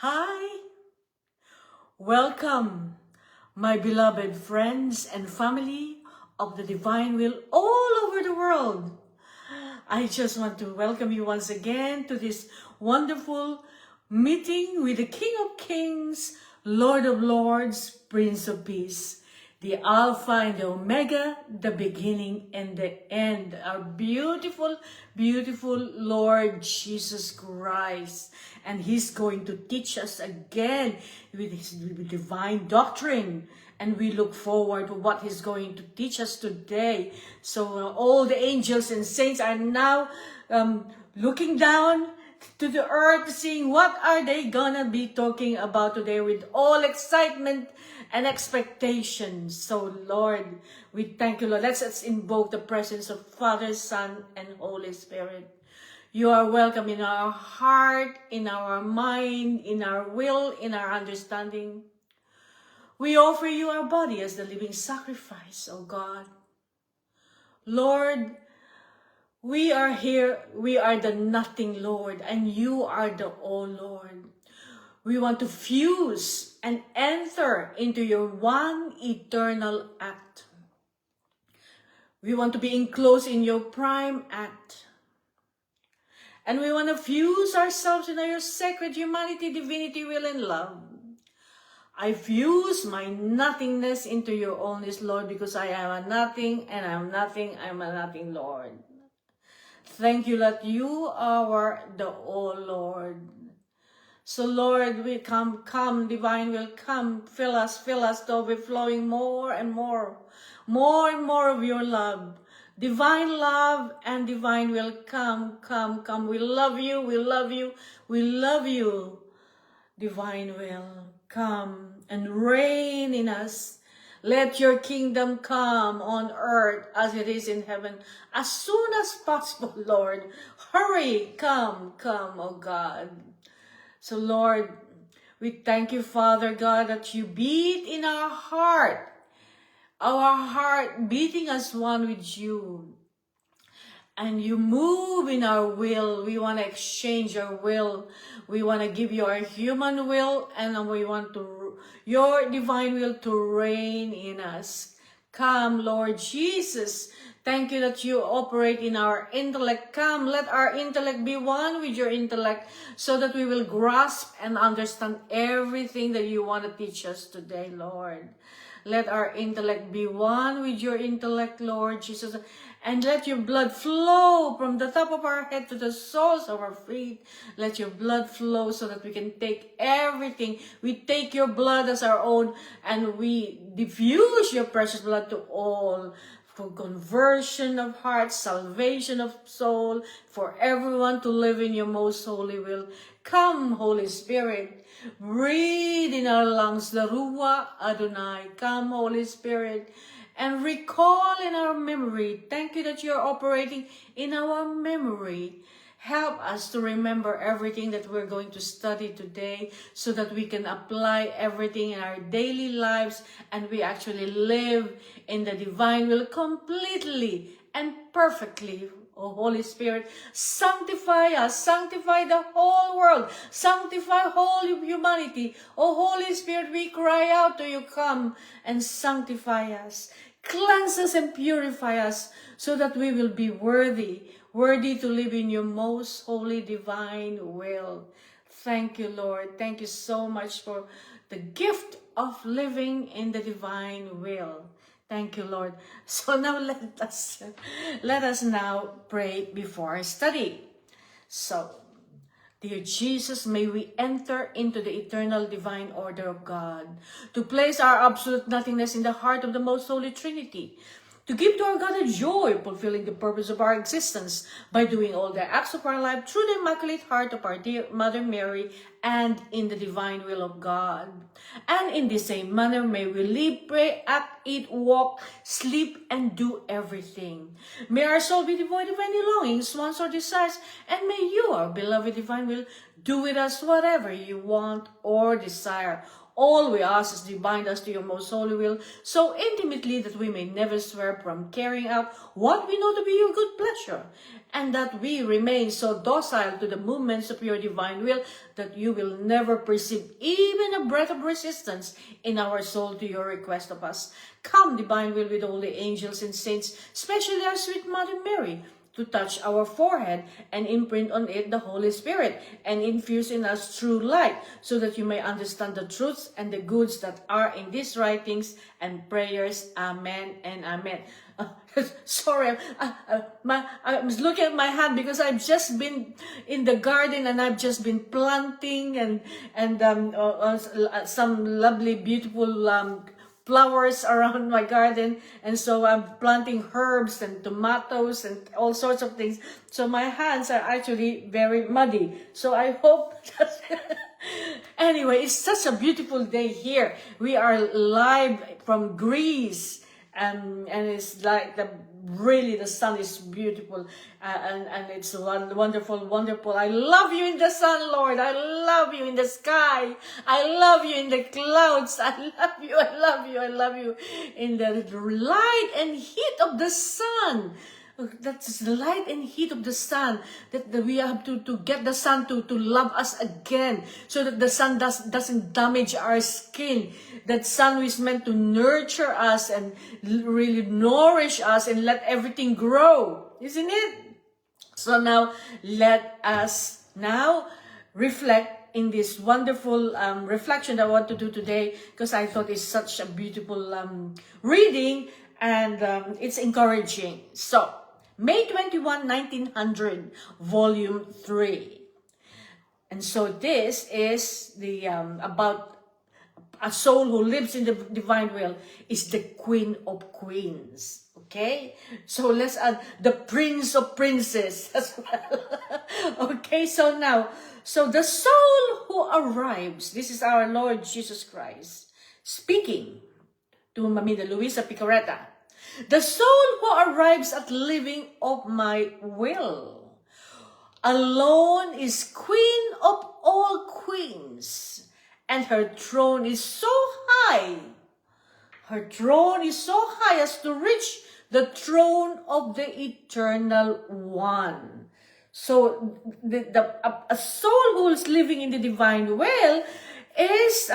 Hi, welcome, my beloved friends and family of the Divine Will all over the world. I just want to welcome you once again to this wonderful meeting with the King of Kings, Lord of Lords, Prince of Peace, the Alpha and the Omega, the beginning and the end, our beautiful, beautiful Lord Jesus Christ. And He's going to teach us again with His divine doctrine. And we look forward to what He's going to teach us today. So all the angels and saints are now looking down to the earth, seeing what are they gonna be talking about today with all excitement and expectation. So Lord, we thank you, Lord. Let's invoke the presence of Father, Son, and Holy Spirit. You are welcome in our heart, in our mind, in our will, in our understanding. We offer you our body as the living sacrifice, O God. Lord, we are here, we are the nothing, Lord, and you are the all, Lord. We want to fuse and enter into your one eternal act. We want to be enclosed in your prime act. And we want to fuse ourselves in your sacred humanity, divinity, will, and love. I fuse my nothingness into your allness, Lord, because I am a nothing, and I am nothing, I am a nothing, Lord. Thank you that you are the all, Lord. So, Lord, we come, divine will come, fill us to overflowing more and more of your love. Divine love and divine will come. We love you, we love you, we love you. Divine will come and reign in us. Let your kingdom come on earth as it is in heaven as soon as possible, Lord. Hurry, come, oh God. So, Lord, we thank you, Father God, that you beat in our heart beating as one with you. And you move in our will. We want to exchange our will. We want to give you our human will, and we want your divine will to reign in us. Come, Lord Jesus. Thank you that you operate in our intellect. Come, let our intellect be one with your intellect so that we will grasp and understand everything that you want to teach us today, Lord. Let our intellect be one with your intellect, Lord Jesus. And let your blood flow from the top of our head to the soles of our feet. Let your blood flow so that we can take everything. We take your blood as our own and we diffuse your precious blood to all. For conversion of heart, salvation of soul, for everyone to live in your most holy will. Come, Holy Spirit, breathe in our lungs the Ruach Adonai. Come, Holy Spirit, and recall in our memory. Thank you that you're operating in our memory. Help us to remember everything that we're going to study today so that we can apply everything in our daily lives and we actually live in the divine will completely and perfectly. Oh, Holy Spirit, sanctify us, sanctify the whole world, sanctify whole humanity. Oh, Holy Spirit, we cry out to you, come and sanctify us. Cleanse us and purify us so that we will be worthy to live in your most holy divine will. Thank you, Lord. Thank you so much for the gift of living in the divine will. Thank you, Lord. So now let us now pray before our study. So, dear Jesus, may we enter into the eternal divine order of God, to place our absolute nothingness in the heart of the most holy Trinity, to give to our God a joy, fulfilling the purpose of our existence by doing all the acts of our life through the Immaculate Heart of our dear Mother Mary and in the divine will of God. And in the same manner, may we live, pray, act, eat, walk, sleep, and do everything. May our soul be devoid of any longings, wants, or desires, and may you, our beloved divine will, Do with us whatever you want or desire. All we ask is to bind us to your most holy will so intimately that we may never swerve from carrying out what we know to be your good pleasure, and that we remain so docile to the movements of your divine will that you will never perceive even a breath of resistance in our soul to your request of us. Come, divine will, with all the angels and saints, especially our sweet Mother Mary, to touch our forehead and imprint on it the Holy Spirit and infuse in us true light, so that you may understand the truths and the goods that are in these writings and prayers. Amen and amen. Sorry, I was looking at my hand because I've just been in the garden and I've just been planting and some lovely, beautiful flowers around my garden, and so I'm planting herbs and tomatoes and all sorts of things. So my hands are actually very muddy. So I hope that anyway, it's such a beautiful day here. We are live from Greece, and it's like the sun is beautiful, and it's wonderful. I love you in the sun, Lord. I love you in the sky. I love you in the clouds. I love you in the light and heat of the sun. That's the light and heat of the sun, that we have to get the sun to love us again, so that the sun doesn't damage our skin. That sun is meant to nurture us and really nourish us and let everything grow, isn't it? So now let us now reflect in this wonderful reflection that I want to do today, because I thought it's such a beautiful reading, and it's encouraging. So May 21, 1900, Volume 3. And so this is the about a soul who lives in the divine will, is the Queen of Queens. Okay? So let's add the Prince of Princes as well. Okay, so now, so the soul who arrives, this is our Lord Jesus Christ speaking to Mamita Luisa Picaretta. The soul who arrives at living of my will alone is queen of all queens, and her throne is so high. Her throne is so high as to reach the throne of the Eternal One. So a soul who is living in the divine will is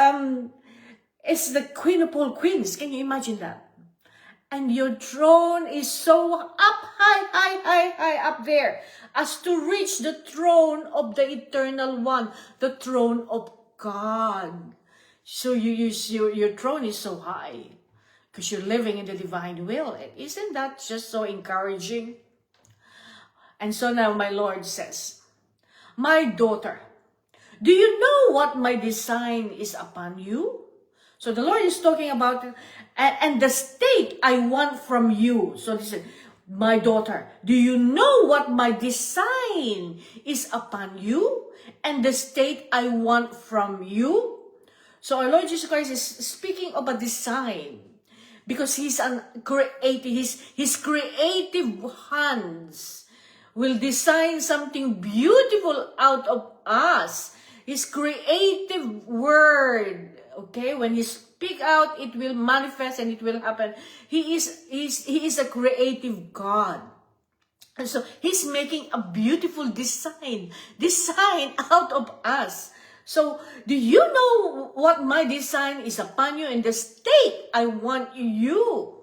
the queen of all queens. Can you imagine that? And your throne is so up high up there as to reach the throne of the Eternal One, the throne of God. So your throne is so high because you're living in the divine will. Isn't that just so encouraging? And so now my Lord says, my daughter, do you know what my design is upon you? So the Lord is talking about it, and the state I want from you. So this is, my daughter, do you know what my design is upon you, and the state I want from you? So our Lord Jesus Christ is speaking of a design, because He's His creative hands will design something beautiful out of us. His creative word, okay, when He speak out, it will manifest and it will happen. He is a creative God. And so He's making a beautiful design out of us. So, do you know what my design is upon you and the state I want you?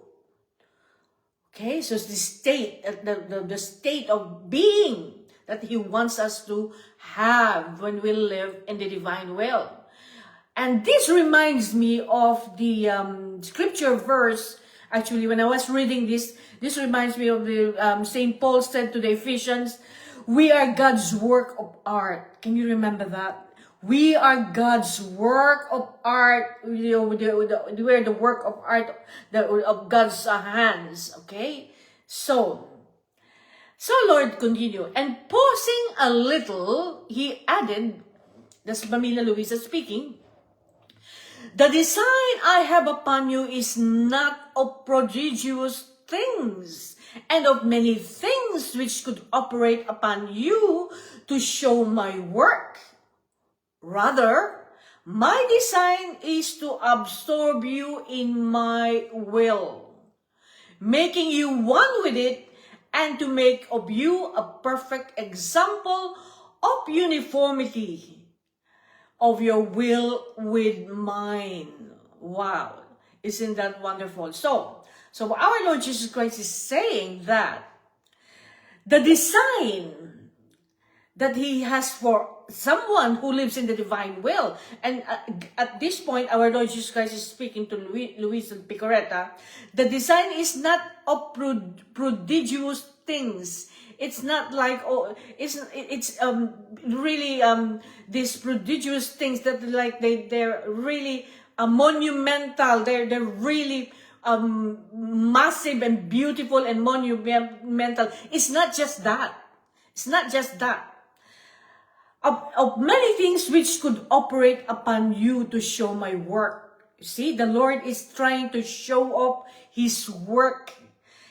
Okay, so it's the state, the state of being that He wants us to have when we live in the divine will. And this reminds me of the scripture verse. Actually, when I was reading this reminds me of the St. Paul said to the Ephesians, we are God's work of art. Can you remember that? We are God's work of art. You know, we're the work of art of God's hands. Okay? So Lord continue. And pausing a little, He added, that's Mamita Luisa speaking, the design I have upon you is not of prodigious things, and of many things which could operate upon you to show my work. Rather, my design is to absorb you in my will, making you one with it, and to make of you a perfect example of uniformity of your will with mine. Wow, isn't that wonderful? So our Lord Jesus Christ is saying that the design that He has for someone who lives in the divine will. And at this point, our Lord Jesus Christ is speaking to Luis Picoreta. The design is not of prodigious things. It's not like, it's really these prodigious things that like they're really monumental. They're really massive and beautiful and monumental. It's not just that. It's not just that. Of many things which could operate upon you to show my work. You see, the Lord is trying to show off His work.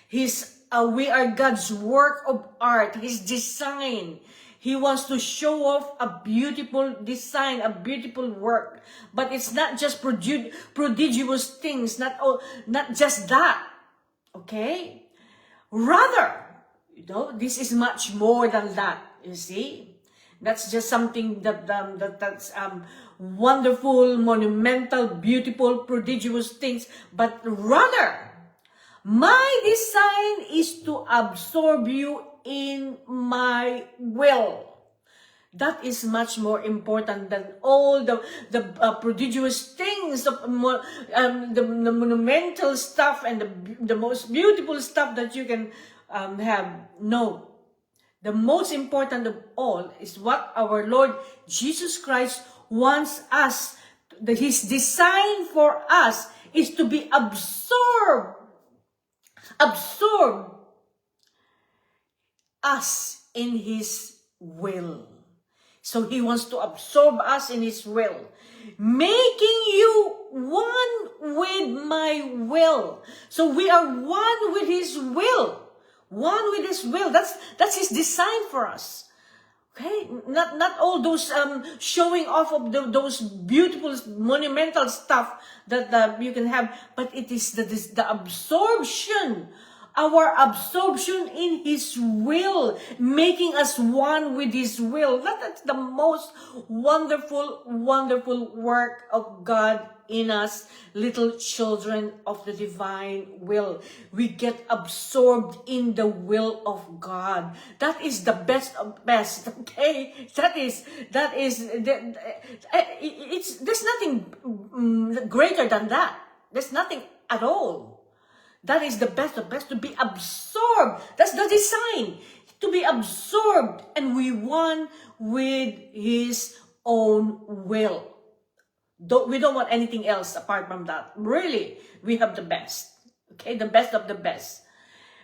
We are God's work of art, His design. He wants to show off a beautiful design, a beautiful work. But it's not just prodigious things, not just that. Okay? Rather, this is much more than that. You see? That's just something that's wonderful, monumental, beautiful, prodigious things. But rather, my design is to absorb you in my will. That is much more important than all the prodigious things, the monumental stuff and the most beautiful stuff that you can have. No. The most important of all is what our Lord Jesus Christ wants us, that His design for us is to be absorbed us in His will. So He wants to absorb us in His will, making you one with my will. So we are one with His will. One with His will. That's His design for us. Okay? Not all those showing off of those beautiful, monumental stuff that you can have, but it is the absorption, our absorption in His will, making us one with His will. That's the most wonderful, wonderful work of God in us, little children of the divine will. We get absorbed in the will of God. That is the best of best. Okay, there's nothing greater than that. There's nothing at all. That is the best of best, to be absorbed. That's the design, to be absorbed and we one with His own will. We don't want anything else apart from that. Really, we have the best. Okay, the best of the best.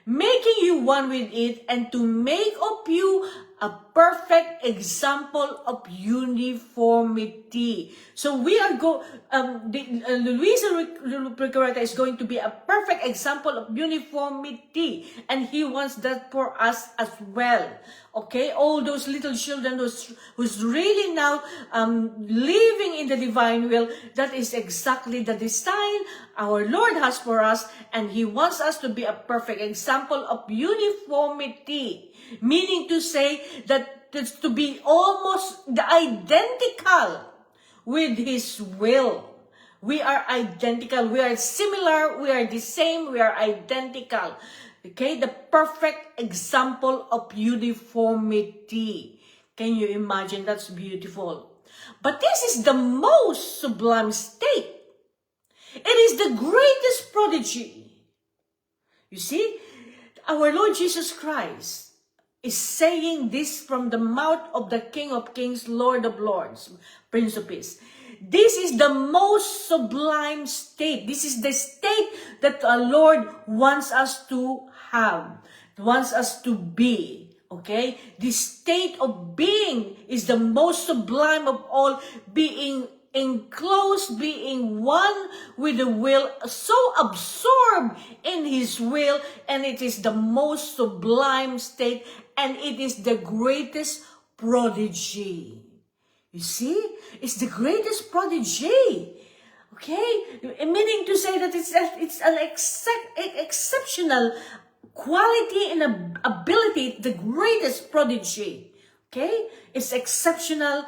Making you one with it, and to make of you a perfect example of uniformity. So we are Luisa Picoreta is going to be a perfect example of uniformity, and He wants that for us as well. Okay, all those little children who's really now living in the divine will, that is exactly the design our Lord has for us, and He wants us to be a perfect example of uniformity. Meaning to say that it's to be almost identical with His will. We are identical. We are similar. We are the same. We are identical. Okay? The perfect example of uniformity. Can you imagine? That's beautiful. But this is the most sublime state. It is the greatest prodigy. You see, our Lord Jesus Christ is saying this from the mouth of the King of Kings, Lord of Lords, Prince of Peace. This is the most sublime state. This is the state that our Lord wants us to have, wants us to be. Okay? This state of being is the most sublime of all, being enclosed, being one with the will, so absorbed in His will, and it is the most sublime state, and it is the greatest prodigy. You see? It's the greatest prodigy. Okay? Meaning to say that it's an exceptional quality and ability, the greatest prodigy. Okay? It's exceptional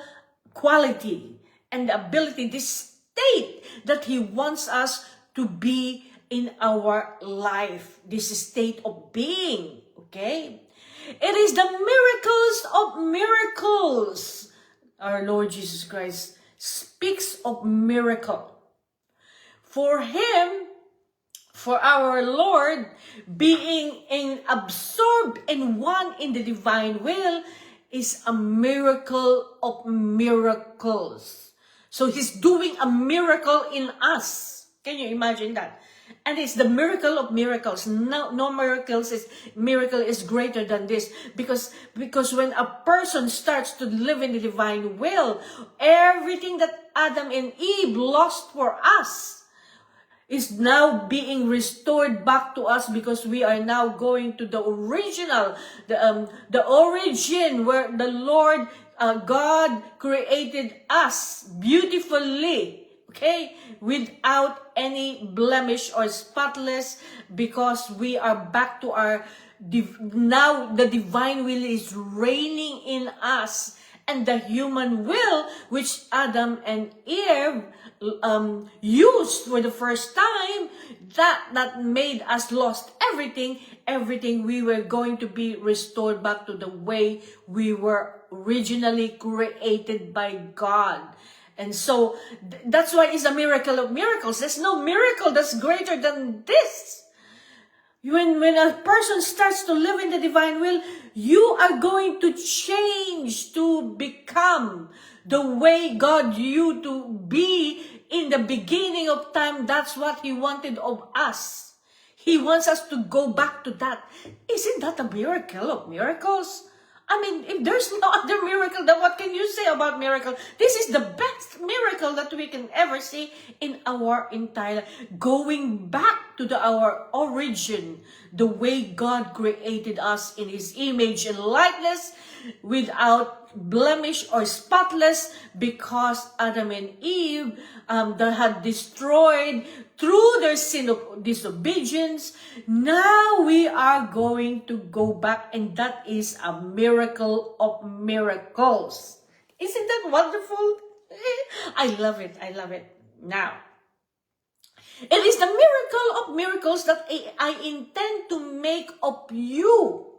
quality and ability, this state that He wants us to be in our life. This state of being. Okay? It is the miracles of miracles. Our Lord Jesus Christ speaks of miracle. For Him, for our Lord, being absorbed and one in the divine will is a miracle of miracles. So He's doing a miracle in us. Can you imagine that? And it's the miracle of miracles. No miracle is greater than this. Because when a person starts to live in the divine will, everything that Adam and Eve lost for us is now being restored back to us, because we are now going to the original, the origin where the Lord God created us beautifully. Okay, without any blemish or spotless, because we are back to our, now the divine will is reigning in us, and the human will, which Adam and Eve used for the first time, that made us lost everything, we were going to be restored back to the way we were originally created by God. And so, that's why it's a miracle of miracles. There's no miracle that's greater than this. When a person starts to live in the divine will, you are going to change to become the way God you to be in the beginning of time. That's what He wanted of us. He wants us to go back to that. Isn't that a miracle of miracles? I mean, if there's no other miracle, then what can you say about miracle? This is the best miracle that we can ever see in our entire life. Going back to our origin, the way God created us in His image and likeness, without blemish or spotless, because Adam and Eve that had destroyed through their sin of disobedience. Now we are going to go back, and that is a miracle of miracles. Isn't that wonderful? I love it. I love it. Now, it is the miracle of miracles that I intend to make of you.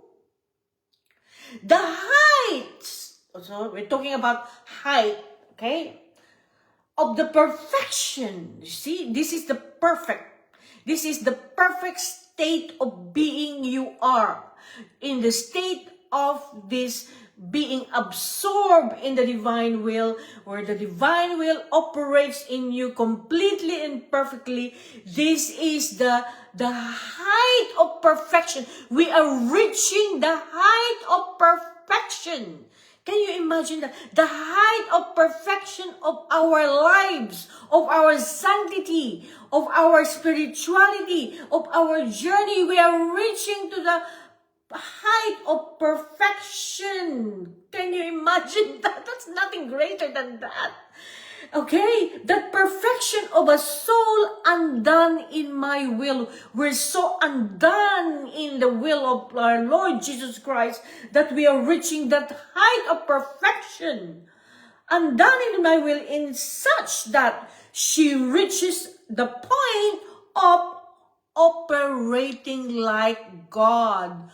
The heights, so we're talking about height, okay, of the perfection. You see, this is the perfect state of being you are. In the state of this being absorbed in the divine will, where the divine will operates in you completely and perfectly. This is the height of perfection. We are reaching the height of perfection. Can you imagine that? The height of perfection of our lives, of our sanctity, of our spirituality, of our journey. We are reaching to the height of perfection. Can you imagine that? That's nothing greater than that. Okay? That perfection of a soul undone in my will. We're so undone in the will of our Lord Jesus Christ that we are reaching that height of perfection. Undone in my will in such that she reaches the point of operating like God.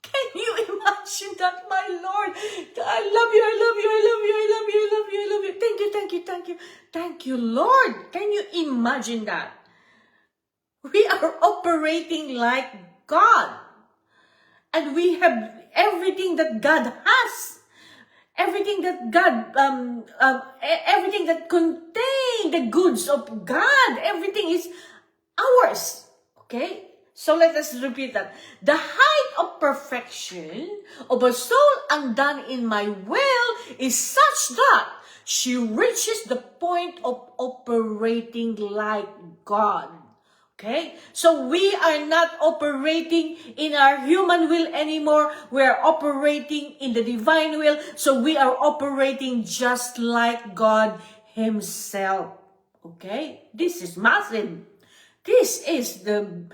Can you imagine that, my Lord? I love you, I love you, I love you, I love you, I love you, I love you. Thank you, thank you, thank you. Thank you, Lord. Can you imagine that? We are operating like God. And we have everything that God has. Everything that God, everything that contains the goods of God. Everything is ours. Okay? So let us repeat that. The height of perfection of a soul undone in my will is such that she reaches the point of operating like God. Okay? So we are not operating in our human will anymore. We are operating in the divine will. So we are operating just like God Himself. Okay? This is massive. This is the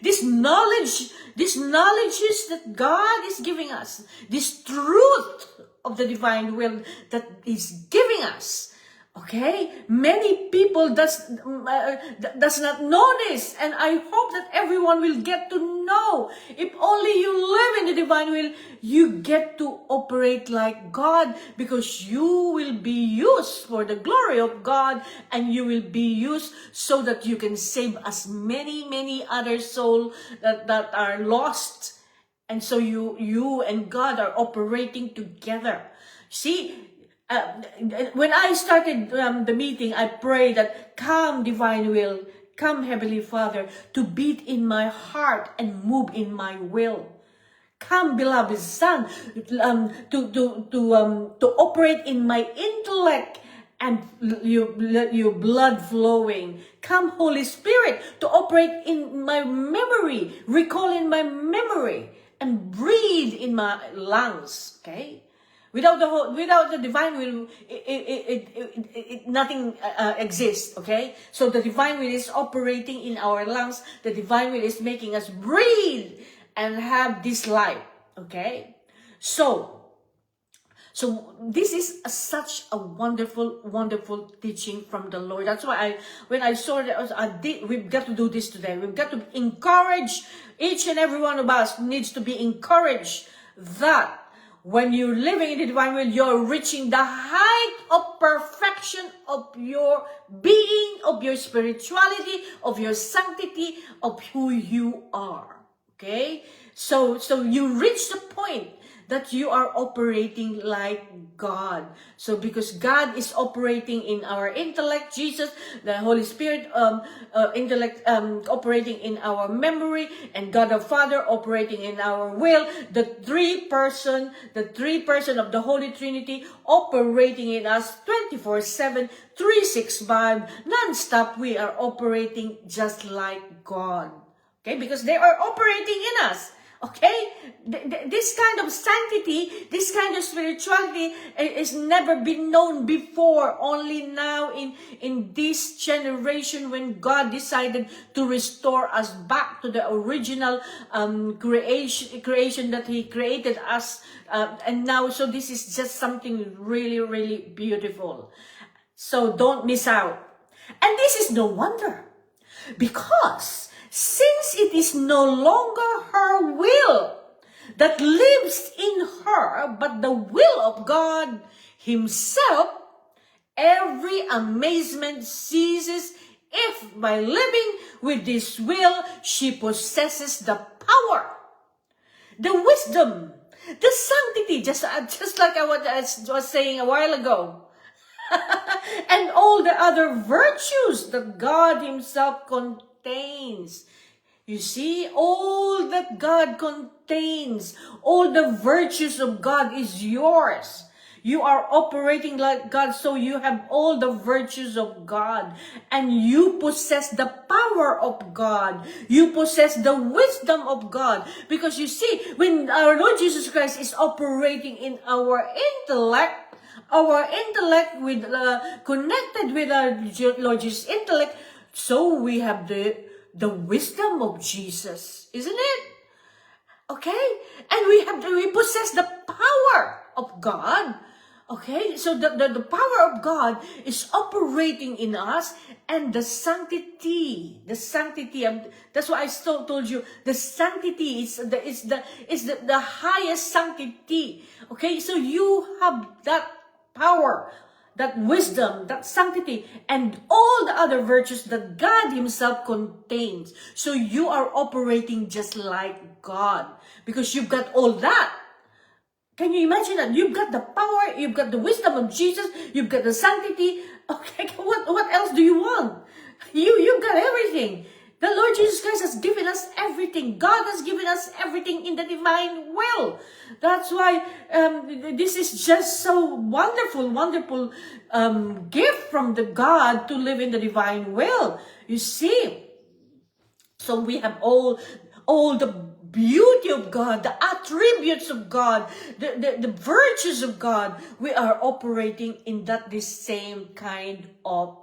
this knowledge is that God is giving us, this truth of the divine will that is giving us. Okay, many people does not know this, and I hope that everyone will get to know. If only you live in the divine will, you get to operate like God, because you will be used for the glory of God, and you will be used so that you can save as many other souls that are lost. And so you and God are operating together. See, when I started the meeting, I prayed that, come divine will, come Heavenly Father, to beat in my heart and move in my will. Come, beloved Son, to operate in my intellect and your blood flowing. Come, Holy Spirit, to operate in my memory, recall in my memory, and breathe in my lungs. Okay. Without the divine will, nothing exists, okay? So the divine will is operating in our lungs. The divine will is making us breathe and have this life, okay? So this is such a wonderful teaching from the Lord. That's why when I saw that, we've got to do this today. We've got to encourage each and every one of us needs to be encouraged that when you're living in the divine will, you're reaching the height of perfection of your being, of your spirituality, of your sanctity, of who you are. Okay? So you reach the point that you are operating like God. So because God is operating in our intellect, Jesus, the Holy Spirit, intellect, operating in our memory, and God the Father operating in our will, the three person of the Holy Trinity operating in us 24/7, 365, non-stop. We are operating just like God. Okay, because they are operating in us. Okay, this kind of sanctity, this kind of spirituality is never been known before. Only now in this generation, when God decided to restore us back to the original creation that He created us, and now, so this is just something really beautiful. So don't miss out. And this is no wonder, because since it is no longer her will that lives in her, but the will of God Himself, every amazement ceases if by living with this will she possesses the power, the wisdom, the sanctity, just like I was saying a while ago, and all the other virtues that God Himself contains. You see, all that God contains, all the virtues of God is yours. You are operating like God, so you have all the virtues of God, and you possess the power of God. You possess the wisdom of God, because you see, when our Lord Jesus Christ is operating in our intellect with connected with our Lord Jesus' intellect, so we have the wisdom of Jesus, isn't it? Okay, and we possess the power of God. Okay, so the power of God is operating in us, and the sanctity, that's why I still told you, the sanctity is the highest sanctity. Okay, so you have that power, that wisdom, that sanctity, and all the other virtues that God Himself contains. So you are operating just like God, because you've got all that. Can you imagine that? You've got the power, you've got the wisdom of Jesus, you've got the sanctity. Okay, what else do you want? You've got everything. The Lord Jesus Christ has given us everything. God has given us everything in the divine will. That's why this is just so wonderful gift from the God to live in the divine will. You see, So we have all the beauty of God, the attributes of God, the virtues of God. We are operating in that this same kind of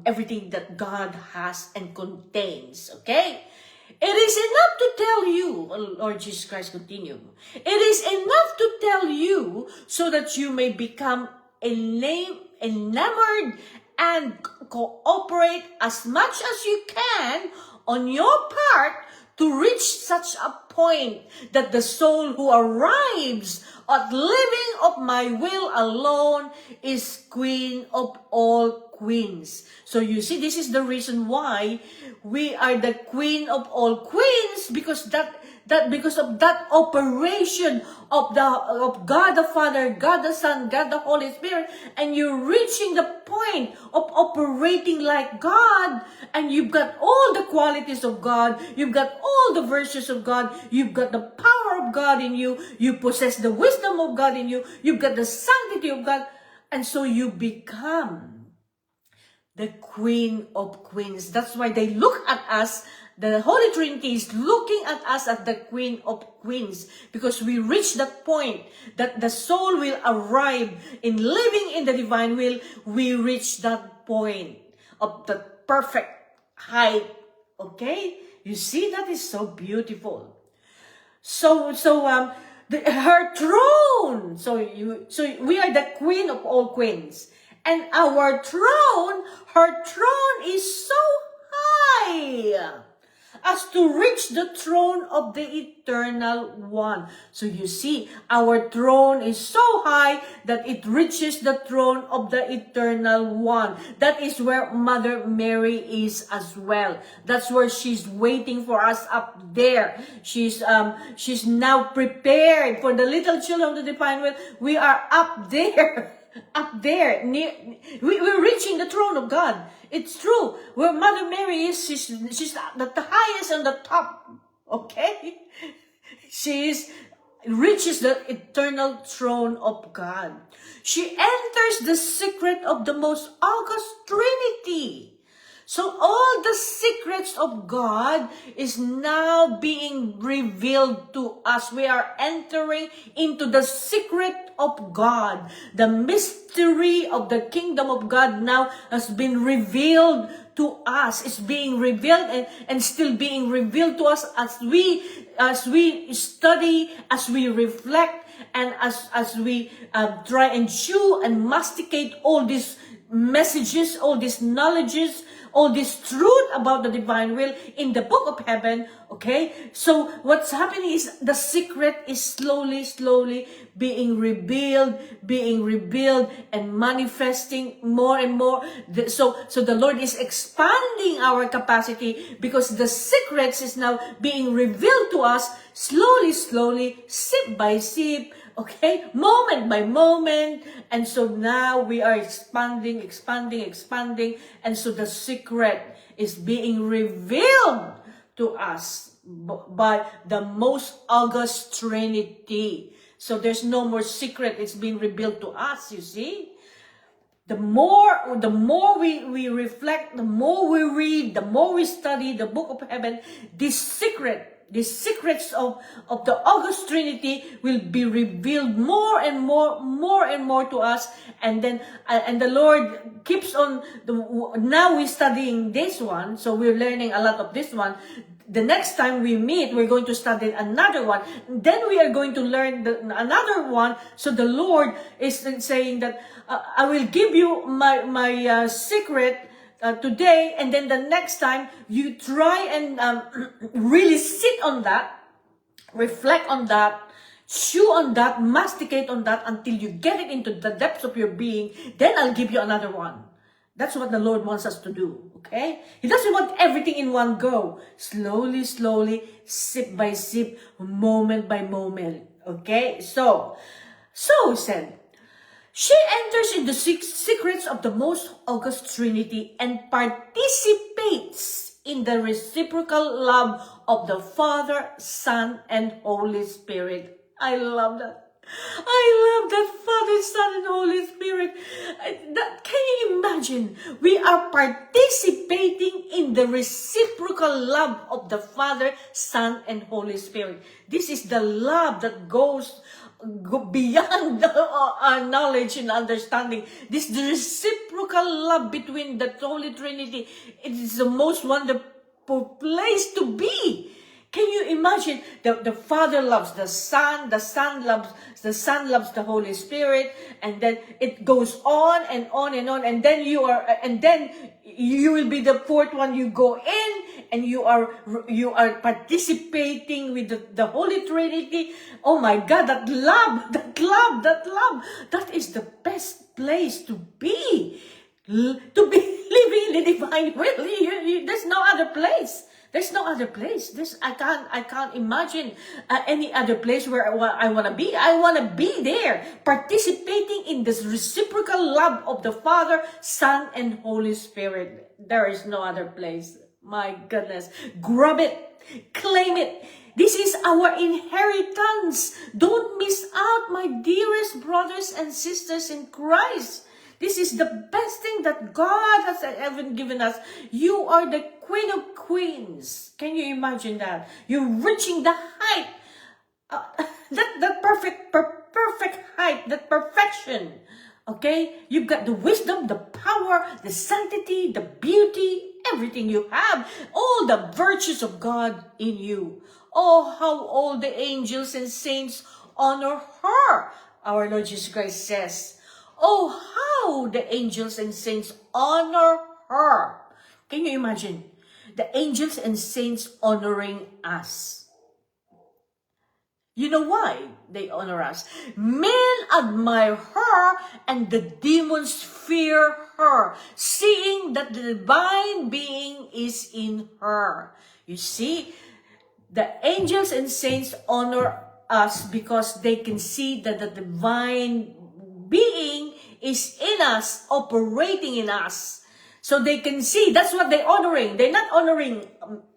everything that God has and contains. Okay? It is enough to tell you, Lord Jesus Christ continue. It is enough to tell you so that you may become enamored and cooperate as much as you can on your part to reach such a point that the soul who arrives at living of my will alone is queen of all queens. So you see, this is the reason why we are the queen of all queens, because because of that operation of God the Father, God the Son, God the Holy Spirit, and you're reaching the point of operating like God, and you've got all the qualities of God, you've got all the virtues of God, you've got the power of God in you, you possess the wisdom of God in you, you've got the sanctity of God, and so you become the Queen of Queens. That's why they look at us. The Holy Trinity is looking at us as the Queen of Queens, because we reach that point that the soul will arrive in living in the divine will. We reach that point of the perfect height. Okay? You see, that is so beautiful. Her throne. So we are the queen of all queens. And our throne, her throne is so high as to reach the throne of the Eternal One. So you see, our throne is so high that it reaches the throne of the Eternal One. That is where Mother Mary is as well. That's where she's waiting for us up there. She's now prepared for the little children of the divine will. We are up there. Up there, we're reaching the throne of God. It's true. Where Mother Mary is, she's the highest on the top. Okay? Reaches the eternal throne of God. She enters the secret of the most august Trinity. So all the secrets of God is now being revealed to us. We are entering into the secret of God. The mystery of the kingdom of God now has been revealed to us. It's being revealed and still being revealed to us as we study, as we reflect, and as we try and chew and masticate all these messages, all these knowledges, all this truth about the divine will in the book of heaven. Okay, so what's happening is the secret is slowly being revealed, and manifesting more and more. So the Lord is expanding our capacity, because the secrets is now being revealed to us slowly, sip by sip. Okay, moment by moment. And so now we are expanding. And so the secret is being revealed to us by the most august Trinity. So there's no more secret. It's being revealed to us, you see. The more we reflect, the more we read, the more we study the book of heaven, this secret, the secrets of the august Trinity will be revealed more and more to us. And then and the Lord keeps on. Now we're studying this one, so we're learning a lot of this one. The next time we meet, we're going to study another one. Then we are going to learn another one. So the Lord is saying that I will give you my secret today, and then the next time you try and really sit on that, reflect on that, chew on that, masticate on that until you get it into the depths of your being. Then I'll give you another one. That's what the Lord wants us to do, okay? He doesn't want everything in one go. Slowly, sip by sip, moment by moment, okay? So he said, she enters in the secrets of the most august Trinity and participates in the reciprocal love of the Father, Son, and Holy Spirit. I love that. I love that Father, Son, and Holy Spirit. Can you imagine? We are participating in the reciprocal love of the Father, Son, and Holy Spirit. This is the love that goes beyond our knowledge and understanding. This the reciprocal love between the Holy Trinity. It is the most wonderful place to be. Can you imagine? The Father loves the Son loves the Holy Spirit, and then it goes on and on and on, and then you will be the fourth one. You go in and you are participating with the Holy Trinity. Oh my God, that love, that is the best place to be. To be living in the divine will. There's no other place. There's no other place. I can't imagine any other place where I want to be. I want to be there, participating in this reciprocal love of the Father, Son, and Holy Spirit. There is no other place. My goodness. Grab it. Claim it. This is our inheritance. Don't miss out, my dearest brothers and sisters in Christ. This is the best thing that God has ever given us. You are the Queen of Queens. Can you imagine that? You're reaching the height, that perfect height, that perfection. Okay? You've got the wisdom, the power, the sanctity, the beauty, everything you have. All the virtues of God in you. Oh, how all the angels and saints honor her. Our Lord Jesus Christ says, oh, how the angels and saints honor her. Can you imagine? The angels and saints honoring us. You know why they honor us? Men admire her and the demons fear her, seeing that the divine being is in her. You see, the angels and saints honor us because they can see that the divine being is in us, operating in us. So they can see, that's what they're honoring. They're not honoring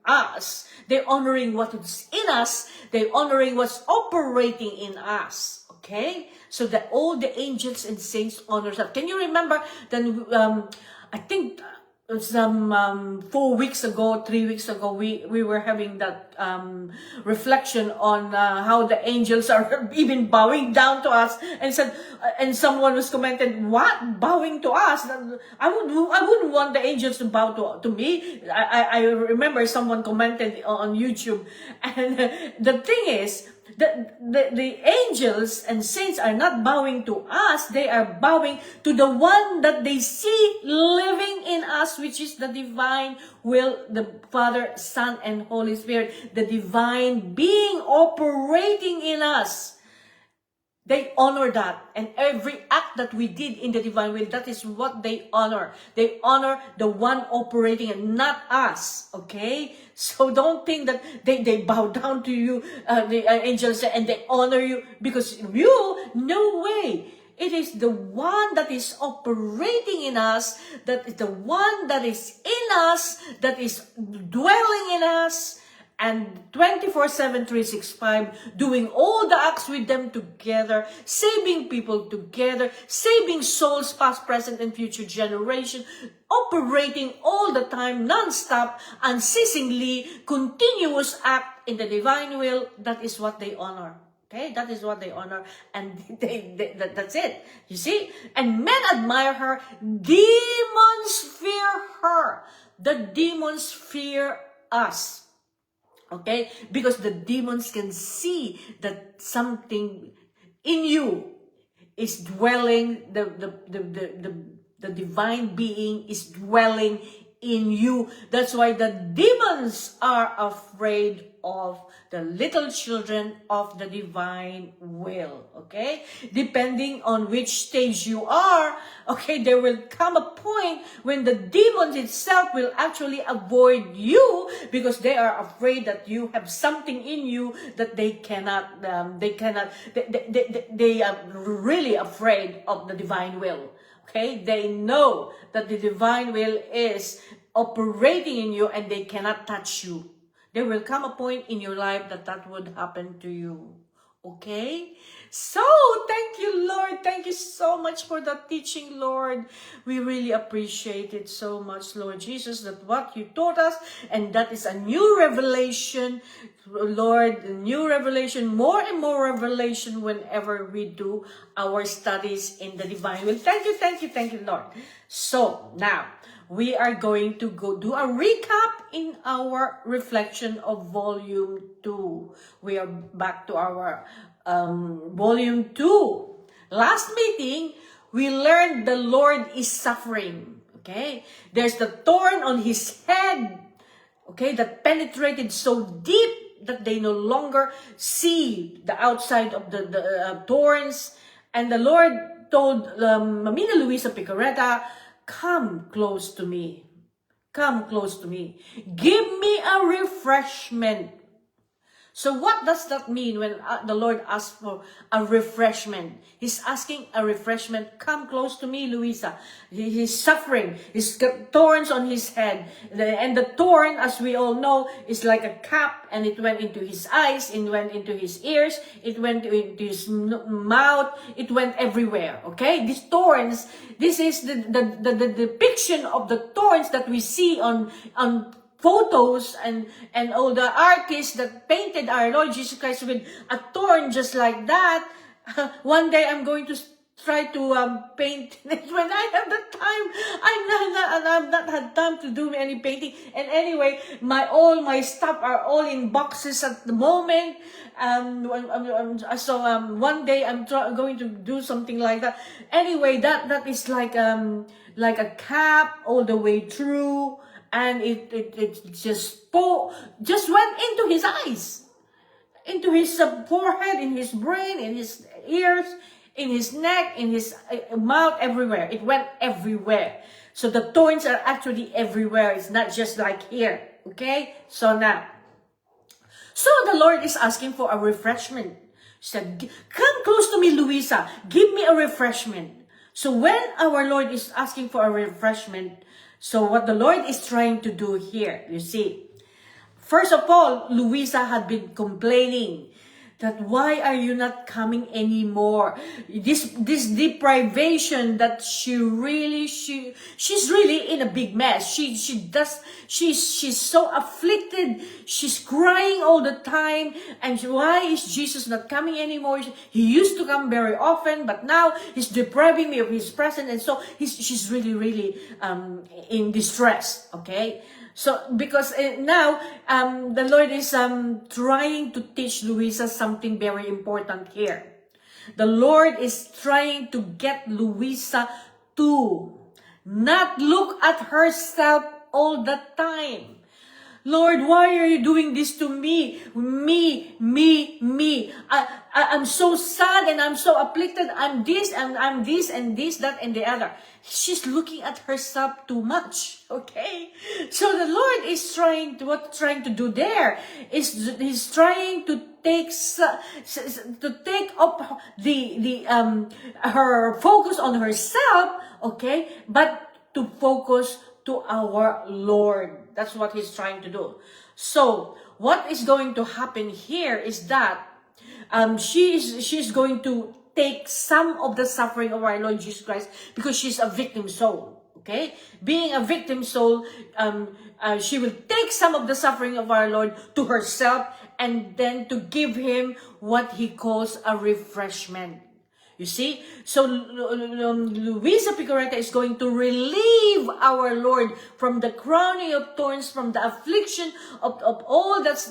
us. They're honoring what is in us. They're honoring what's operating in us. Okay? So that all the angels and saints honor us. Can you remember that I think some 4 weeks ago, 3 weeks ago, we were having that reflection on how the angels are even bowing down to us, and said, and someone was commented, what, bowing to us? I wouldn't want the angels to bow to me. I remember someone commented on YouTube, and the thing is, the angels and saints are not bowing to us. They are bowing to the one that they see living in us, which is the divine will, the Father, Son, and Holy Spirit, the divine being operating in us. They honor that. And every act that we did in the divine will, that is what they honor. They honor the one operating and not us. Okay? So don't think that they bow down to you, the angels, and they honor you because you, no way. It is the one that is operating in us, that is the one that is in us, that is dwelling in us, and 24/7, 365, doing all the acts with them together, saving people together, saving souls, past, present, and future generation, operating all the time, non-stop, unceasingly, continuous act in the divine will. That is what they honor. Okay, that is what they honor, and that's it. You see? And men admire her, demons fear her. The demons fear us. Okay? Because the demons can see that something in you is dwelling, the divine being is dwelling in you. That's why the demons are afraid of the little children of the divine will. Okay? Depending on which stage you are, okay, there will come a point when the demons itself will actually avoid you because they are afraid that you have something in you that they cannot, they are really afraid of the divine will. Okay? They know that the divine will is operating in you and they cannot touch you. There will come a point in your life that would happen to you. Okay? So, thank you, Lord. Thank you so much for the teaching, Lord. We really appreciate it so much, Lord Jesus, that what you taught us, and that is a new revelation, Lord, a new revelation, more and more revelation whenever we do our studies in the divine will. Thank you, Lord. So, now, we are going to go do a recap in our reflection of volume 2. We are back to our volume 2. Last meeting, we learned the Lord is suffering. Okay? There's the thorn on his head. Okay? That penetrated so deep that they no longer see the outside of the thorns. And the Lord told Mamina Luisa Picareta, come close to me. Come close to me. Give me a refreshment. So what does that mean when the Lord asks for a refreshment? He's asking a refreshment. Come close to me, Luisa. He's suffering. He's got thorns on his head. And the thorn, as we all know, is like a cap, and it went into his eyes, it went into his ears, it went into his mouth, it went everywhere. Okay? These thorns, this is the depiction of the thorns that we see on photos and all the artists that painted our Lord Jesus Christ with a thorn just like that. One day I'm going to try to paint it when I have the time. I've not had time to do any painting. And anyway, all my stuff are all in boxes at the moment. So one day I'm going to do something like that. Anyway, that is like a cap all the way through. And it just went into his eyes, into his forehead, in his brain, in his ears, in his neck, in his mouth, everywhere. It went everywhere. So the thorns are actually everywhere. It's not just like here. Okay? So now, so the Lord is asking for a refreshment. He said, come close to me, Luisa. Give me a refreshment. So when our Lord is asking for a refreshment, so what the Lord is trying to do here, you see, first of all, Luisa had been complaining that why are you not coming anymore? This deprivation that she's really in a big mess. She's so afflicted. She's crying all the time. And why is Jesus not coming anymore? He used to come very often, but now he's depriving me of his presence, and so she's really in distress. Okay. So, because now, the Lord is trying to teach Luisa something very important here. The Lord is trying to get Luisa to not look at herself all the time. Lord, why are you doing this to me? Me. I'm so sad and I'm so afflicted. I'm this and this, that and the other. She's looking at herself too much. Okay? So the Lord is trying to do there is he's trying to take up her focus on herself, okay? But to focus to our Lord. That's what he's trying to do. So, what is going to happen here is that she's going to take some of the suffering of our Lord Jesus Christ because she's a victim soul. Okay? Being a victim soul, she will take some of the suffering of our Lord to herself and then to give him what he calls a refreshment. You see? So, Luisa Picareta is going to relieve our Lord from the crowning of thorns, from the affliction of all that's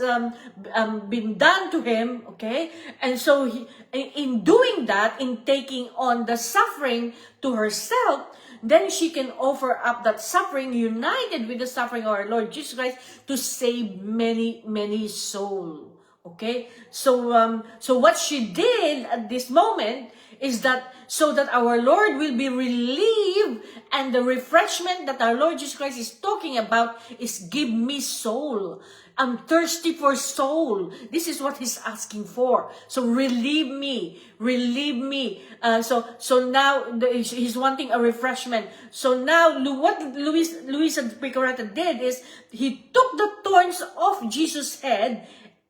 been done to him, okay? And so, in doing that, in taking on the suffering to herself, then she can offer up that suffering united with the suffering of our Lord Jesus Christ to save many souls. Okay? So, so what she did at this moment is that so that our Lord will be relieved, and the refreshment that our Lord Jesus Christ is talking about is give me soul. I'm thirsty for soul. This is what he's asking for. So relieve me. So now he's wanting a refreshment. So now what Luisa Picareta did is he took the thorns off Jesus' head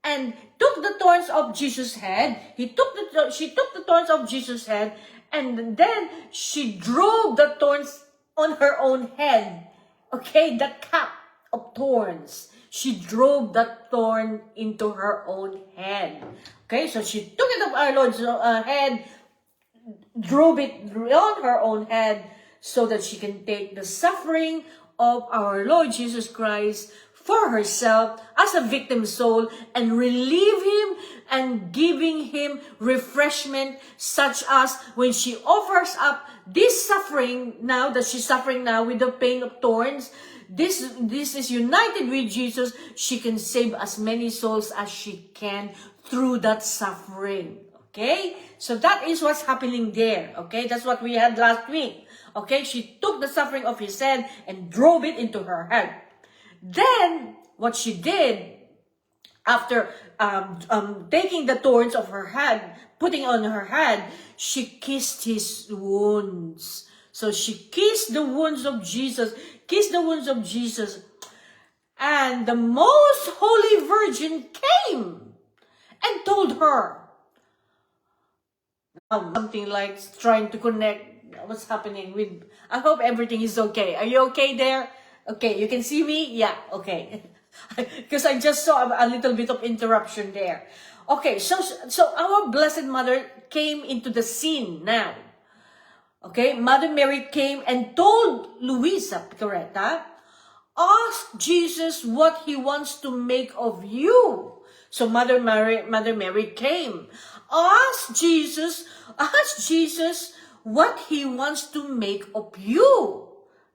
and took the thorns of Jesus' head. She took the thorns of Jesus' head, and then she drove the thorns on her own head. Okay, the cap of thorns. She drove that thorn into her own head. Okay, so she took it of our Lord's head, drove it on her own head, so that she can take the suffering of our Lord Jesus Christ for herself as a victim soul, and relieve him and giving him refreshment, such as when she offers up this suffering now, that she's suffering now with the pain of thorns, this is united with Jesus, she can save as many souls as she can through that suffering. Okay, so that is what's happening there. Okay, that's what we had last week. Okay, she took the suffering of his head and drove it into her head. Then, what she did, after taking the thorns of her head, putting on her head, she kissed his wounds. So she kissed the wounds of Jesus, and the most holy virgin came and told her, something like trying to connect what's happening with, I hope everything is okay. Are you okay there? Okay, you can see me? Yeah, okay. Because I just saw a little bit of interruption there. Okay, so our Blessed Mother came into the scene now. Okay, Mother Mary came and told Luisa Picaretta, ask Jesus what he wants to make of you. So Mother Mary came. Ask Jesus what he wants to make of you.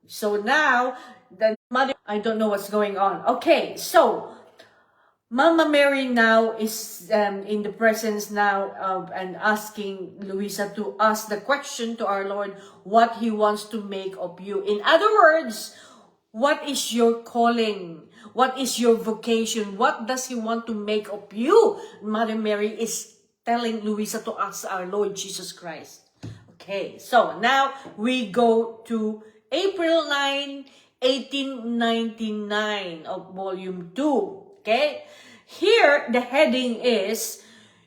So now, the mother, I don't know what's going on. Okay, so Mama Mary now is in the presence now of, and asking Luisa to ask the question to our Lord, what he wants to make of you. In other words, what is your calling? What is your vocation? What does he want to make of you? Mother Mary is telling Luisa to ask our Lord Jesus Christ. Okay, so now we go to April 9, 1899 of volume 2. Okay, here the heading is,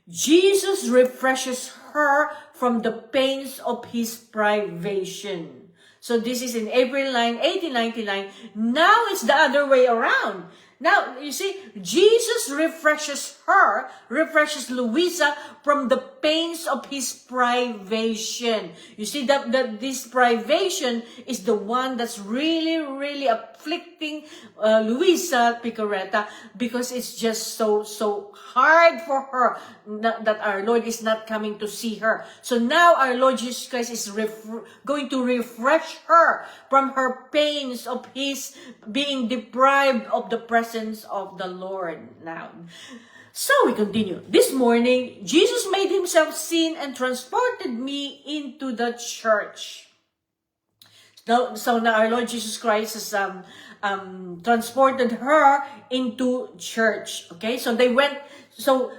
Jesus refreshes her from the pains of his privation. So this is in April 9, 1899. Now it's the other way around. Now, you see, Jesus refreshes Luisa from the pains of his privation. You see, that this privation is the one that's really, really afflicting Luisa Picaretta, because it's just so hard for her that our Lord is not coming to see her. So now our Lord Jesus Christ is going to refresh her from her pains of his being deprived of the presence of the Lord. Now, so we continue. This morning, Jesus made himself seen and transported me into the church. So now our Lord Jesus Christ has transported her into church. Okay, so they went. So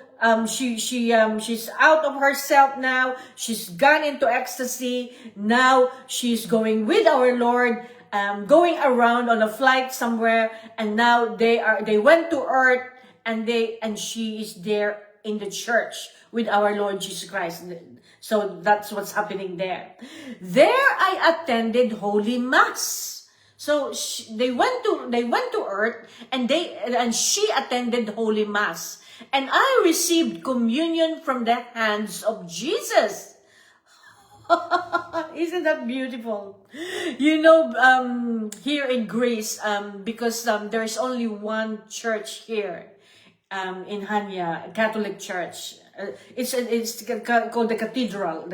she's out of herself now. She's gone into ecstasy. Now she's going with our Lord, going around on a flight somewhere, and now they went to earth, and she is there in the church with our Lord Jesus Christ. So that's what's happening there. There I attended Holy Mass. So they went to earth, and she attended Holy Mass, and I received communion from the hands of Jesus. Isn't that beautiful? You know, here in Greece, because there is only one church here, in Hania, Catholic Church. It's called the Cathedral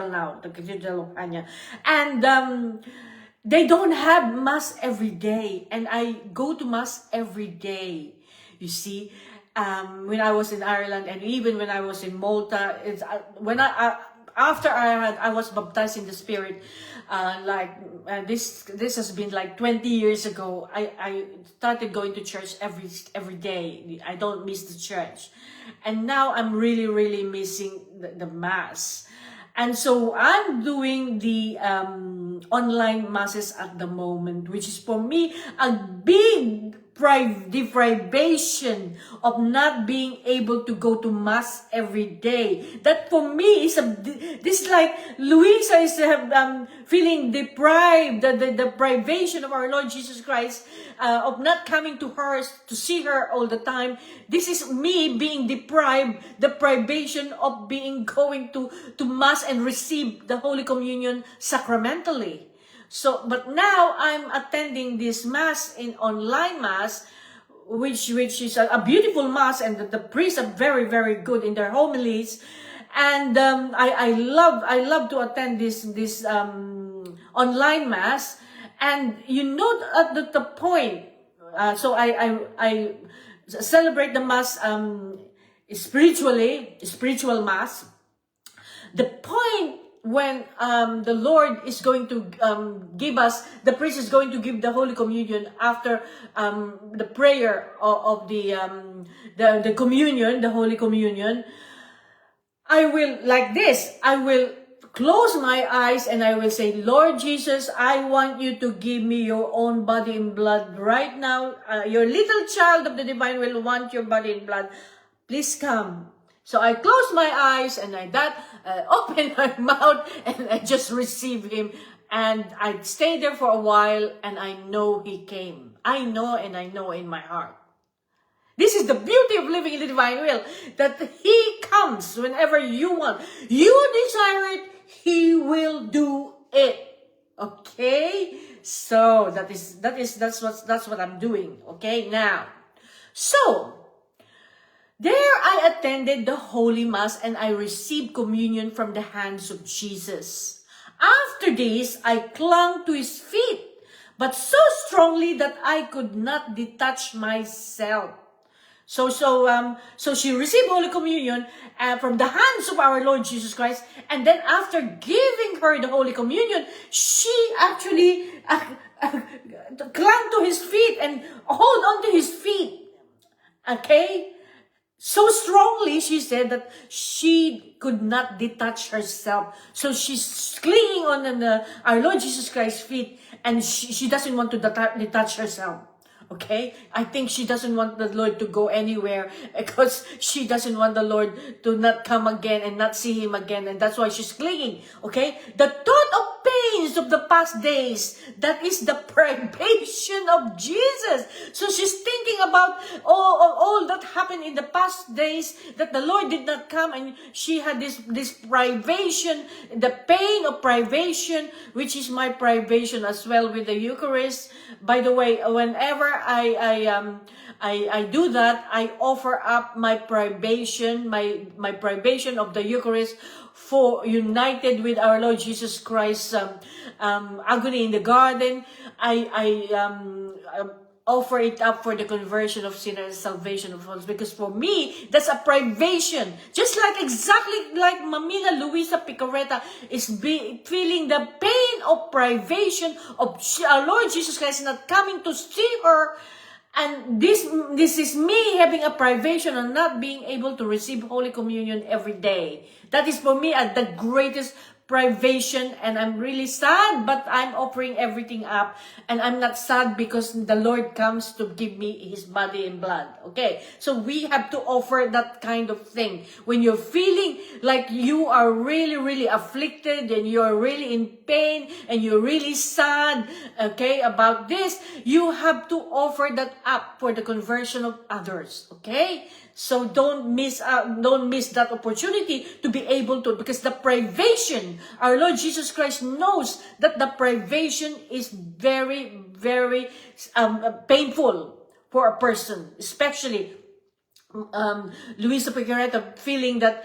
now, the Cathedral of Hania, and they don't have Mass every day, and I go to Mass every day. You see, when I was in Ireland, and even when I was in Malta, after I was baptized in the Spirit, this has been like 20 years ago. I started going to church every day. I don't miss the church, and now I'm really missing the Mass. And so I'm doing the online masses at the moment, which is for me a big deprivation of not being able to go to mass every day. That for me is this is like Luisa is feeling deprived, the deprivation of our Lord Jesus Christ, of not coming to her, to see her all the time. This is me being deprivation of going to mass and receive the Holy Communion sacramentally. So, but now I'm attending this mass in online mass, which is a beautiful mass, and the priests are very, very good in their homilies, and I love to attend this online mass, and you know at the point. So I celebrate the mass spiritual mass. The point when the Lord is going to give us, the priest is going to give the Holy Communion after the prayer of the communion, the Holy Communion, I will, like this, I will close my eyes and I will say, Lord Jesus, I want you to give me your own body and blood right now. Your little child of the divine will want your body and blood. Please come. So I close my eyes and I open my mouth and I just receive him. And I stay there for a while and I know he came. I know and I know in my heart. This is the beauty of living in the divine will, that he comes whenever you want. You desire it, he will do it. Okay? So that's what I'm doing. Okay? Now, so there I attended the Holy Mass and I received communion from the hands of Jesus. After this, I clung to his feet, but so strongly that I could not detach myself. So she received Holy Communion from the hands of our Lord Jesus Christ, and then after giving her the Holy Communion, she actually clung to his feet and hold on to his feet. Okay? So strongly, she said that she could not detach herself. So she's clinging on our Lord Jesus Christ's feet, and she doesn't want to detach herself. Okay? I think she doesn't want the Lord to go anywhere because she doesn't want the Lord to not come again and not see him again. And that's why she's clinging. Okay? The thought of pains of the past days, that is the privation of Jesus. So she's thinking about all that happened in the past days, that the Lord did not come, and she had this privation, the pain of privation, which is my privation as well with the Eucharist. By the way, whenever I do that, I offer up my privation, my privation of the Eucharist, for united with our Lord Jesus Christ's agony in the garden. I offer it up for the conversion of sinners, salvation of souls, because for me, that's a privation. Just like exactly like Mamila Luisa Picareta is feeling the pain of privation of our Lord Jesus Christ not coming to see her. And this is me having a privation and not being able to receive Holy Communion every day. That is for me the greatest privation, and I'm really sad, but I'm offering everything up, and I'm not sad because the Lord comes to give me his body and blood. Okay, so we have to offer that kind of thing. When you're feeling like you are really, really afflicted, and you're really in pain, and you're really sad, okay, about this, you have to offer that up for the conversion of others. Okay, so don't miss that opportunity to be able to, because the privation, our Lord Jesus Christ knows that the privation is very, very painful for a person, especially Luisa Picareta feeling that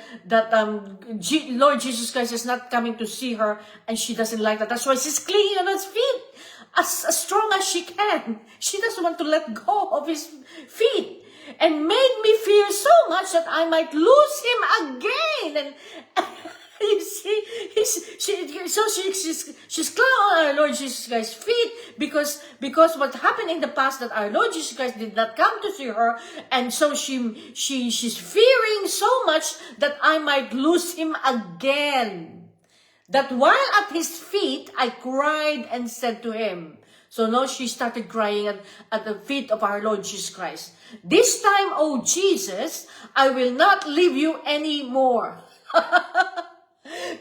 Lord Jesus Christ is not coming to see her, and she doesn't like that. That's why she's clinging on his feet as strong as she can. She doesn't want to let go of his feet, and made me fear so much that I might lose him again. And you see, she's clung on our Lord Jesus Christ's feet because what happened in the past, that our Lord Jesus Christ did not come to see her, and so she's fearing so much that I might lose him again. that while at his feet I cried and said to him. So now she started crying at the feet of our Lord Jesus Christ. This time, O Jesus, I will not leave you anymore.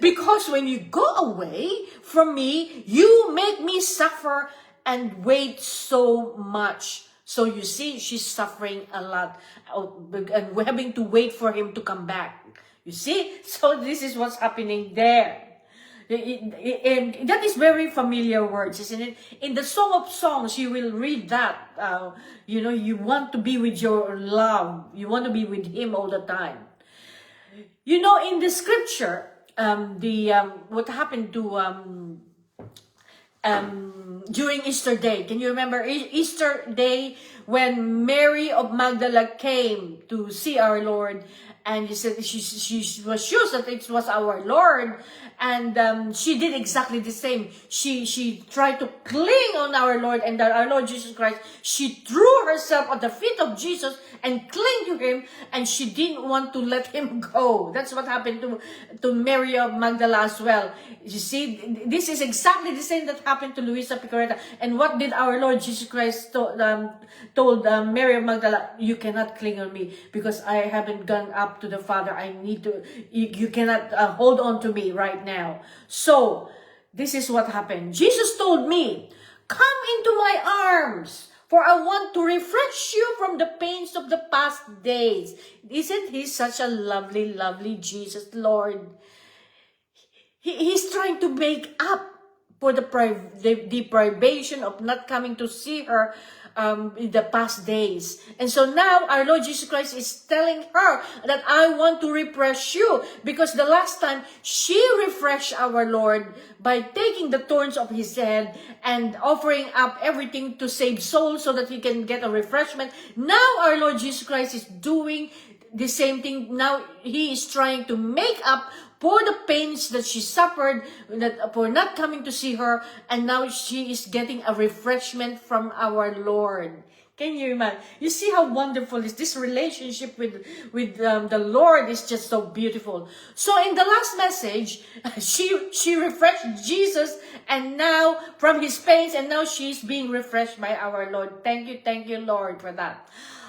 Because when you go away from me, you make me suffer and wait so much. So you see, she's suffering a lot and we're having to wait for him to come back. You see? So this is what's happening there. And that is very familiar words, isn't it? In the Song of Songs, you will read that. You want to be with your love. You want to be with him all the time. In the scripture, what happened to during Easter Day. Can you remember Easter Day when Mary of Magdala came to see our Lord, and she said she was sure that it was our Lord, and she did exactly the same. She tried to cling on our Lord and our Lord Jesus Christ. She threw herself at the feet of Jesus and clung to him, and she didn't want to let him go. That's what happened to Mary of Magdala as well. You see, this is exactly the same that happened to Luisa Picaretta. And what did our Lord Jesus Christ told Mary of Magdala? You cannot cling on me because I haven't gone up to the Father. I need to. You cannot hold on to me right now. So this is what happened. Jesus told me, "Come into my arms, for I want to refresh you from the pains of the past days." Isn't he such a lovely, lovely Jesus, Lord? He's trying to make up for the deprivation of not coming to see her in the past days. And so now our Lord Jesus Christ is telling her that I want to refresh you, because the last time she refreshed our Lord by taking the thorns of his head and offering up everything to save souls so that he can get a refreshment. Now our Lord Jesus Christ is doing the same thing. Now he is trying to make up for the pains that she suffered, for not coming to see her, and now she is getting a refreshment from our Lord. Can you imagine? You see how wonderful is this relationship with the Lord is just so beautiful. So in the last message, she refreshed Jesus, and now from his pains, and now she's being refreshed by our Lord. Thank you, Lord, for that.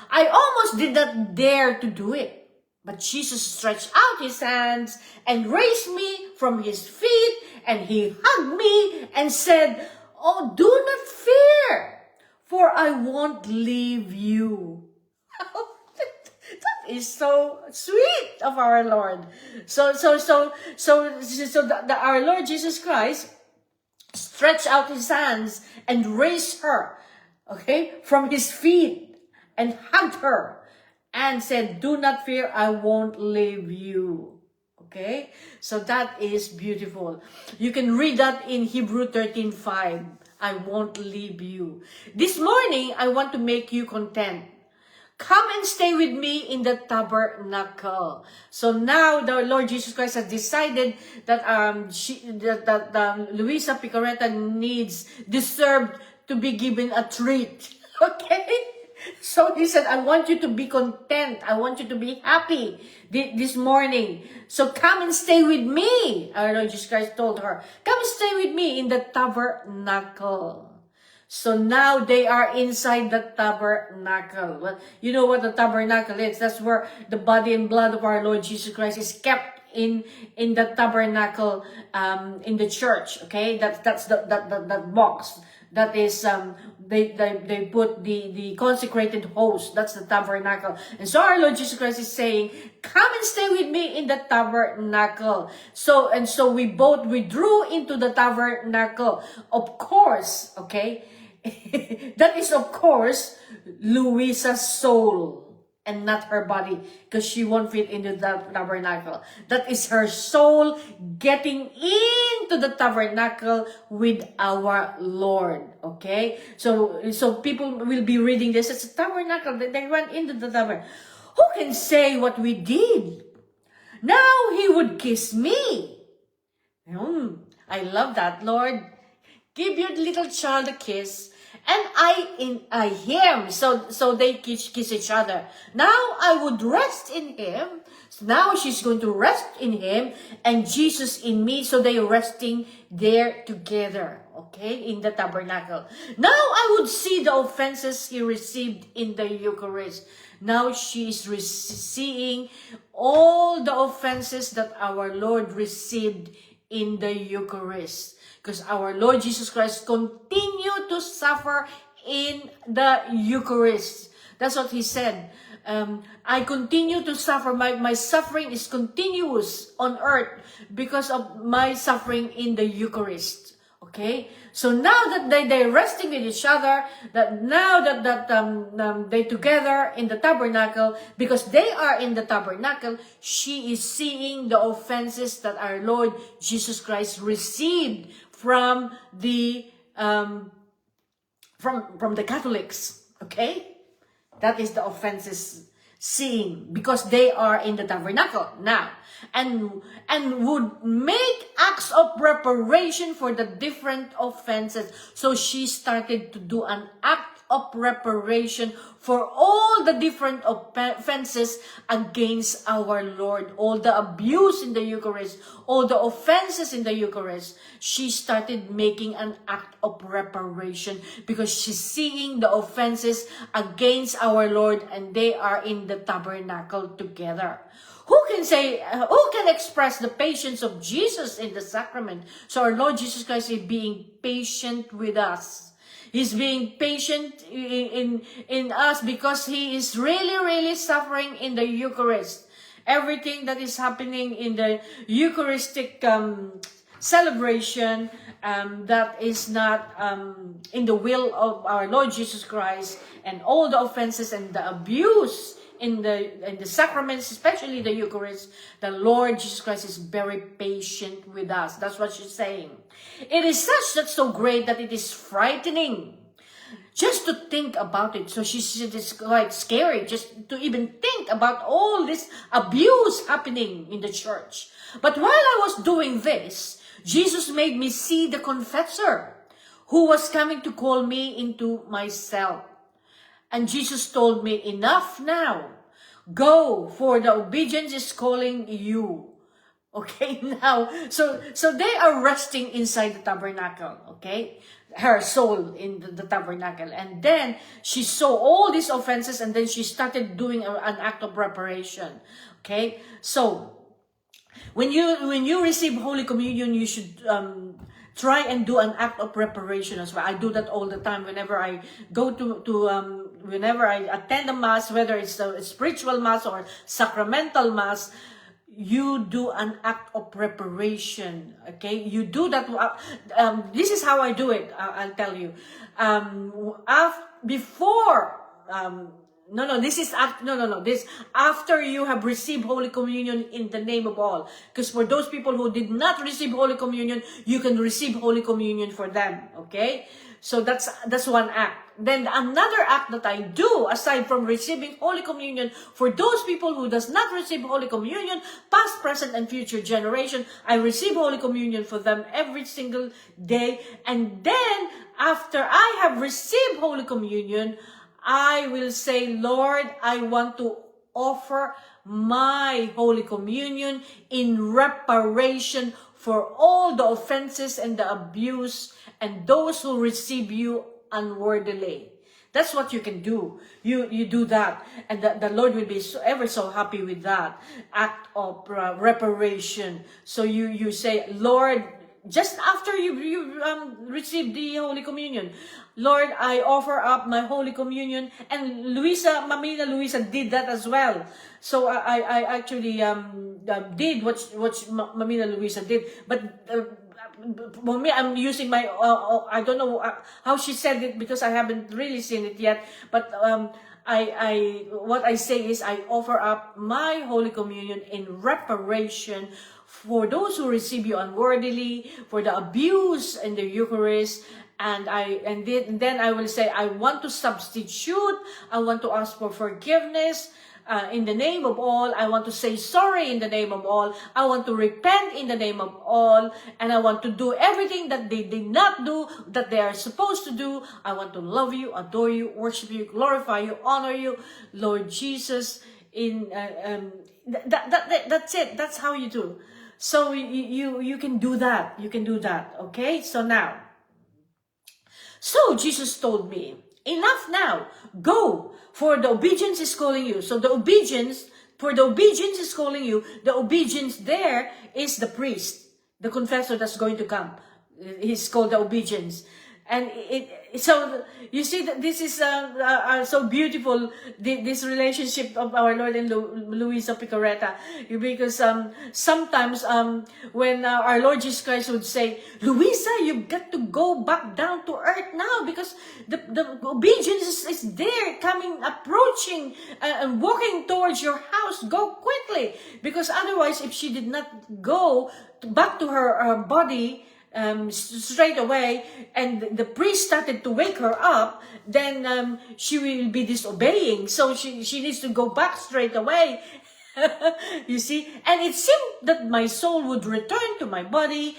I almost did not dare to do it. But Jesus stretched out his hands and raised me from his feet, and he hugged me and said, "Oh, do not fear, for I won't leave you." That is so sweet of our Lord. So our Lord Jesus Christ stretched out his hands and raised her, from his feet, and hugged her and said, "Do not fear, I won't leave you." Okay? So that is beautiful. You can read that in Hebrew 13:5. I won't leave you. This morning, I want to make you content. Come and stay with me in the tabernacle. So now the Lord Jesus Christ has decided that Luisa Picaretta deserved to be given a treat. Okay? So he said, I want you to be content. I want you to be happy this morning. So come and stay with me. Our Lord Jesus Christ told her, come and stay with me in the tabernacle. So now they are inside the tabernacle. Well, you know what the tabernacle is. That's where the body and blood of our Lord Jesus Christ is kept in the tabernacle, in the church. Okay, that's that box. That is, they put the consecrated host. That's the tabernacle. And so our Lord Jesus Christ is saying, come and stay with me in the tabernacle. So we both withdrew into the tabernacle. Of course, okay, that is of course Luisa's soul and not her body, because she won't fit into the tabernacle. That is her soul getting into the tabernacle with our Lord. Okay? So people will be reading this. It's a tabernacle. They went into the tabernacle. Who can say what we did? Now he would kiss me. I love that, Lord. Give your little child a kiss. And I him. So they kiss each other. Now I would rest in him So now she's going to rest in him and Jesus in me. So they're resting there together, okay, in the tabernacle. Now I would see the offenses he received in the Eucharist. Now she is seeing all the offenses that our Lord received in the Eucharist. Because our Lord Jesus Christ continued to suffer in the Eucharist. That's what he said. I continue to suffer. My suffering is continuous on earth because of my suffering in the Eucharist. Okay, so now that they're resting with each other, that now that they together in the tabernacle, because they are in the tabernacle, she is seeing the offenses that our Lord Jesus Christ received from the from the Catholics. Okay, that is the offenses seeing because they are in the tabernacle now, and would make acts of reparation for the different offenses. So she started to do an act of reparation for all the different offenses against our Lord, all the abuse in the Eucharist, all the offenses in the Eucharist. She started making an act of reparation because she's seeing the offenses against our Lord and they are in the tabernacle together. Who can say, who can express the patience of Jesus in the sacrament? So our Lord Jesus Christ is being patient with us. He's being patient in us because he is really suffering in the Eucharist. Everything that is happening in the Eucharistic celebration that is not in the will of our Lord Jesus Christ, and all the offenses and the abuse in the sacraments, especially the Eucharist, the Lord Jesus Christ is very patient with us. That's what she's saying. It is such that's so great that it is frightening just to think about it. So she said it's quite scary just to even think about all this abuse happening in the church. But while I was doing this, Jesus made me see the confessor who was coming to call me into my cell. And Jesus told me, enough now. Go, for the obedience is calling you. Okay, now, so they are resting inside the tabernacle, okay? Her soul in the tabernacle. And then she saw all these offenses and then she started doing an act of reparation. Okay? So, when you receive Holy Communion, you should try and do an act of reparation as well. I do that all the time whenever I go whenever I attend a mass, whether it's a spiritual mass or sacramental mass. You do an act of reparation, okay? You do that. This is how I do it. I'll tell you. Before, this after you have received Holy Communion in the name of all. Because for those people who did not receive Holy Communion, you can receive Holy Communion for them, okay? So that's one act. Then another act that I do, aside from receiving Holy Communion, for those people who does not receive Holy Communion, past, present, and future generation, I receive Holy Communion for them every single day. And then, after I have received Holy Communion, I will say, Lord, I want to offer my Holy Communion in reparation for all the offenses and the abuse and those who receive you unworthily. That's what you can do. You do that, and the Lord will be ever so happy with that act of reparation. So you say, Lord, just after you receive the Holy Communion, Lord, I offer up my Holy Communion. And Mamina Luisa did that as well. So I actually did what Mamina Luisa did, but for me, I'm using my, I don't know how she said it because I haven't really seen it yet. But what I say is I offer up my Holy Communion in reparation for those who receive you unworthily, for the abuse in the Eucharist. And then I will say, I want to substitute, I want to ask for forgiveness in the name of all. I want to say sorry in the name of all. I want to repent in the name of all. And I want to do everything that they did not do, that they are supposed to do. I want to love you, adore you, worship you, glorify you, honor you, Lord Jesus, in That's it. That's how you do. So you can do that. You can do that. Okay. So now, so Jesus told me, enough now. Go, for the obedience is calling you. So for the obedience is calling you. The obedience there is the priest, the confessor that's going to come. He's called the obedience. And so you see that this is so beautiful, this relationship of our Lord and Luisa Picaretta, because sometimes when our Lord Jesus Christ would say, Luisa, you've got to go back down to earth now, because the obedience is there, approaching and walking towards your house. Go quickly, because otherwise, if she did not go back to her body straight away, and the priest started to wake her up, then she will be disobeying. So she needs to go back straight away. You see, and it seemed that my soul would return to my body,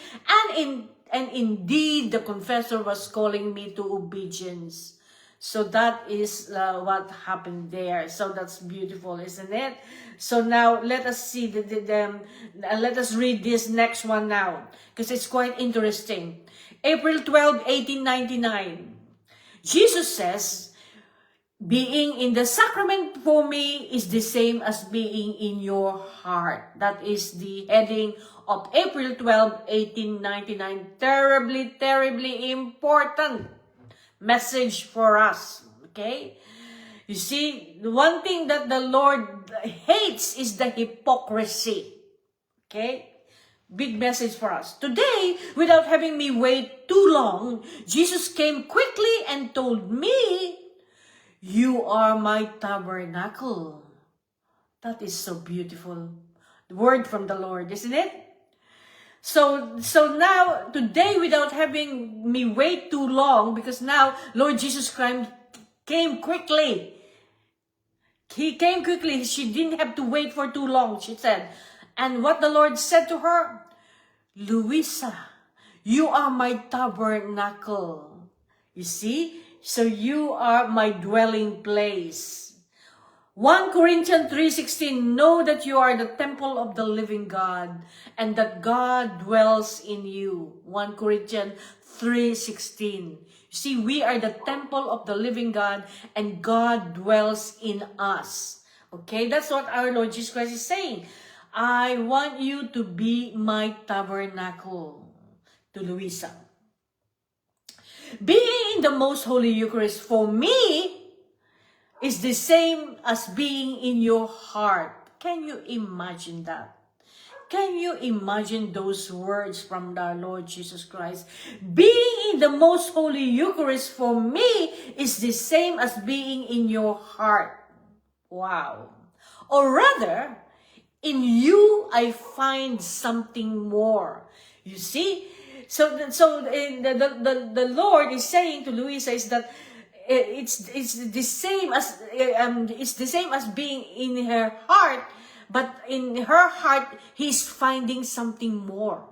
and indeed the confessor was calling me to obedience. So that is what happened there. So that's beautiful, isn't it? So now let us see let us read this next one now, because it's quite interesting. April 12, 1899. Jesus says, being in the sacrament for me is the same as being in your heart. That is the heading of April 12, 1899. Terribly, terribly important message for us. Okay? You see, the one thing that the Lord hates is the hypocrisy. Okay? Big message for us. Today, without having me wait too long, Jesus came quickly and told me, you are my tabernacle. That is so beautiful. The word from the Lord, isn't it? So now, today, without having me wait too long, because now Lord Jesus Christ came quickly. He came quickly. She didn't have to wait for too long, she said. And what the Lord said to her, Luisa, you are my tabernacle. You see? So you are my dwelling place. 1 Corinthians 3:16, know that you are the temple of the living God, and that God dwells in you. 1 Corinthians 3:16. You see, we are the temple of the living God, and God dwells in us. Okay, that's what our Lord Jesus Christ is saying. I want you to be my tabernacle, to Luisa. Being in the most holy Eucharist for me is the same as being in your heart. Can you imagine that? Can you imagine those words from our Lord Jesus Christ? Being in the most holy Eucharist for me is the same as being in your heart. Wow. Or rather, in you I find something more. You see? So the Lord is saying to Luisa is that it's the same as being in her heart, but in her heart He's finding something more.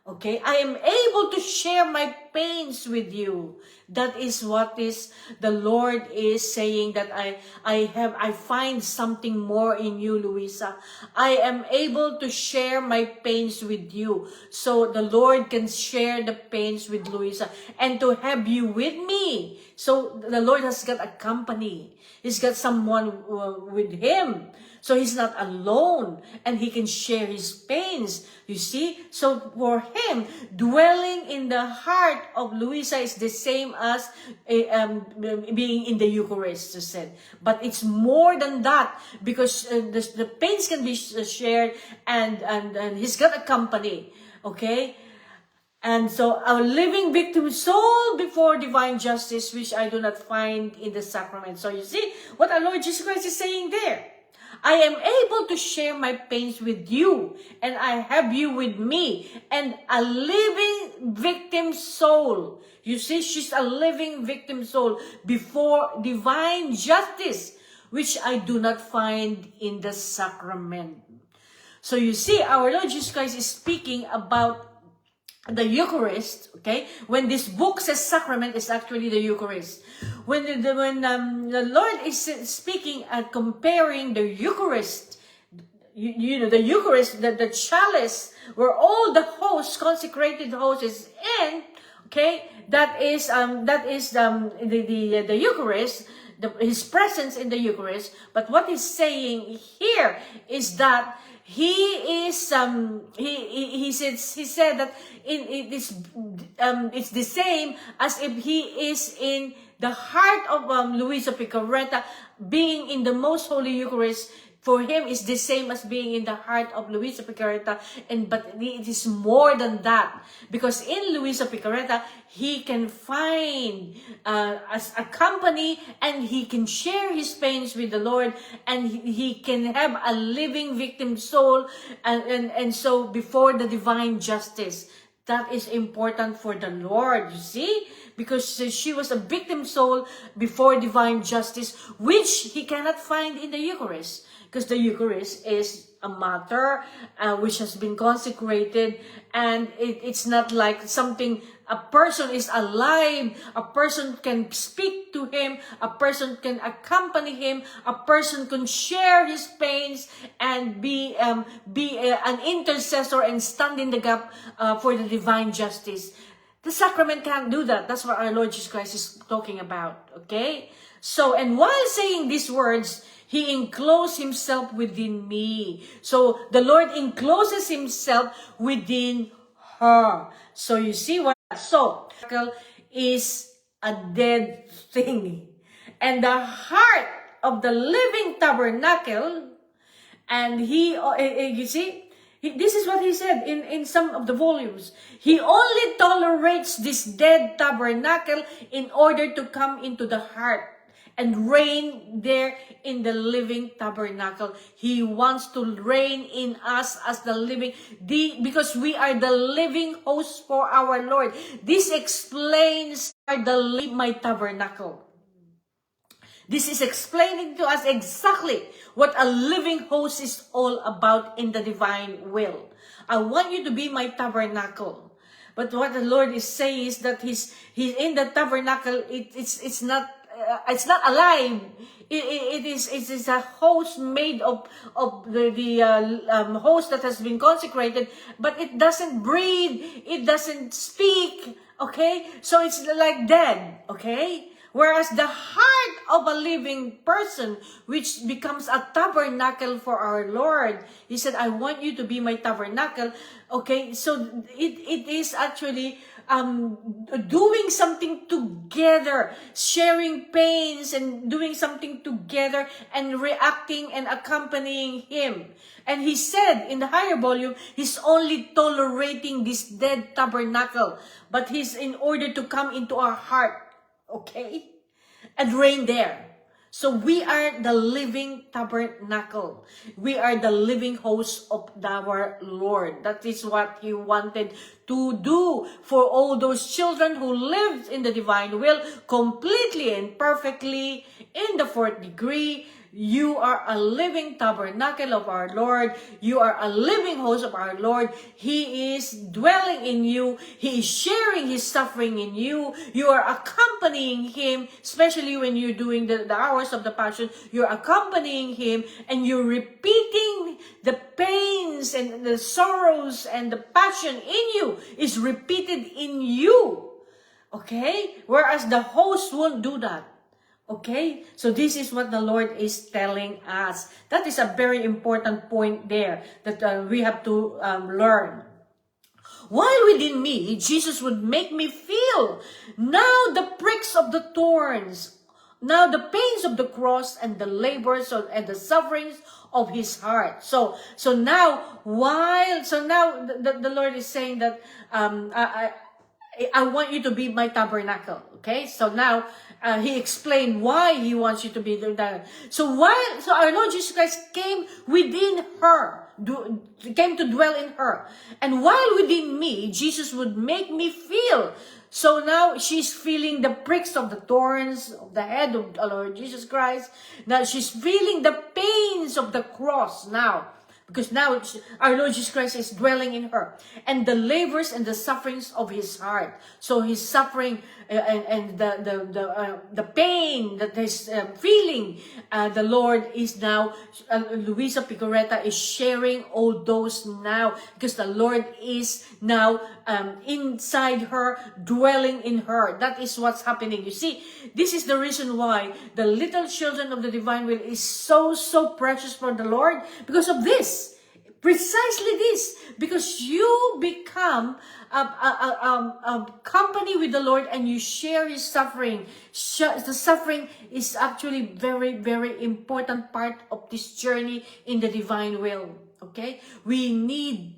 Okay, I am able to share my pains with you. That is what is the Lord is saying, that I find something more in you, Luisa. I am able to share my pains with you. So the Lord can share the pains with Luisa and to have you with me. So the Lord has got a company. He's got someone with Him. So He's not alone, and He can share His pains. You see? So for Him, dwelling in the heart of Luisa is the same as being in the Eucharist, you said. But it's more than that, because the pains can be shared, and He's got a company. Okay? And so, a living victim soul before divine justice, which I do not find in the sacrament. So you see what our Lord Jesus Christ is saying there. I am able to share my pains with you, and I have you with me, and a living victim soul. You see, she's a living victim soul before divine justice, which I do not find in the sacrament. So you see, our Lord Jesus Christ is speaking about the Eucharist, okay? When this book says sacrament, is actually the Eucharist. When the Lord is speaking and comparing the Eucharist, you know, the Eucharist, the chalice where all the host, consecrated host is in, okay, that is the Eucharist, his presence in the Eucharist. But what he's saying here is that he is he said that it's the same as if he is in the heart of Luisa Picarreta, being in the most holy Eucharist. For him is the same as being in the heart of Luisa Picarreta, but it is more than that, because in Luisa Picarreta he can find as a company, and he can share his pains with the Lord, and he can have a living victim soul, and so before the divine justice. That is important for the Lord, you see? Because she was a victim soul before divine justice, which he cannot find in the Eucharist. Because the Eucharist is a matter which has been consecrated, and it's not like something, a person is alive, a person can speak to him, a person can accompany him, a person can share his pains and be an intercessor and stand in the gap for the divine justice. The sacrament can't do that. That's what our Lord Jesus Christ is talking about, okay? So, and while saying these words, he enclosed himself within me. So, the Lord encloses himself within her. So, you see what? So, is a dead thing. And the heart of the living tabernacle, and you see, this is what he said in some of the volumes. He only tolerates this dead tabernacle in order to come into the heart and reign there in the living tabernacle. He wants to reign in us as the living, because we are the living host for our Lord. This explains my tabernacle. This is explaining to us exactly what a living host is all about in the divine will. I want you to be my tabernacle. But what the Lord is saying is that he's in the tabernacle. It's not alive. It is a host made of the host that has been consecrated, but it doesn't breathe. It doesn't speak. Okay, so it's like dead. Okay. Whereas the heart of a living person, which becomes a tabernacle for our Lord, he said, I want you to be my tabernacle. Okay, so it is actually doing something together, sharing pains and doing something together and reacting and accompanying him. And he said in the higher volume, he's only tolerating this dead tabernacle, but he's in order to come into our heart. Okay? And reign there. So we are the living tabernacle. We are the living host of our Lord. That is what he wanted to do for all those children who lived in the divine will completely and perfectly in the fourth degree. You are a living tabernacle of our Lord. You are a living host of our Lord. He is dwelling in you. He is sharing his suffering in you. You are accompanying him, especially when you're doing the hours of the Passion. You're accompanying him, and you're repeating the pains and the sorrows and the passion in you is repeated in you. Okay? Whereas the host won't do that. Okay, so this is what the Lord is telling us. That is a very important point there that we have to learn. While within me, Jesus would make me feel now the pricks of the thorns, now the pains of the cross and the labors and the sufferings of his heart. So now the Lord is saying that I want you to be my tabernacle. Okay, so now he explained why he wants you to be there. So our Lord Jesus Christ came within her, came to dwell in her. And while within me, Jesus would make me feel. So now she's feeling the pricks of the thorns of the head of our Lord Jesus Christ. Now she's feeling the pains of the cross now. Because now our Lord Jesus Christ is dwelling in her. And the labors and the sufferings of his heart. So his suffering, and the pain that is feeling, the Lord is now, Luisa Picoreta is sharing all those now, because the Lord is now inside her, dwelling in her. That is what's happening. You see, this is the reason why the little children of the divine will is so precious for the Lord, because of this. Precisely this, because you become a company with the Lord and you share His suffering. The suffering is actually very, very important part of this journey in the divine will. Okay, we need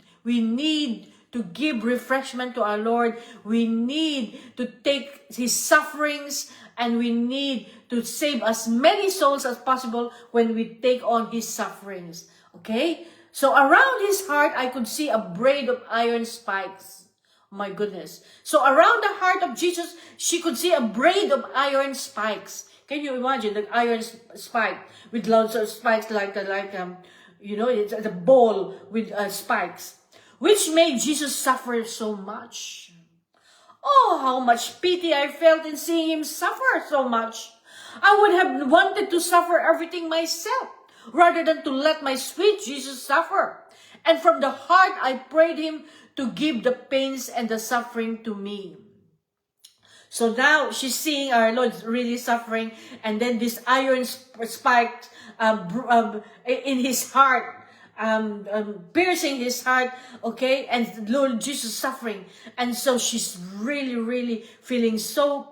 to give refreshment to our Lord. We need to take His sufferings, and we need to save as many souls as possible when we take on His sufferings. Okay. So around His heart, I could see a braid of iron spikes. My goodness. So around the heart of Jesus, she could see a braid of iron spikes. Can you imagine that iron spike with lots of spikes it's a ball with spikes, which made Jesus suffer so much. Oh, how much pity I felt in seeing Him suffer so much. I would have wanted to suffer everything myself, rather than to let my sweet Jesus suffer. And from the heart, I prayed Him to give the pains and the suffering to me. So now she's seeing our Lord really suffering, and then this iron spike in His heart, piercing His heart, okay, and Lord Jesus suffering. And so she's really feeling so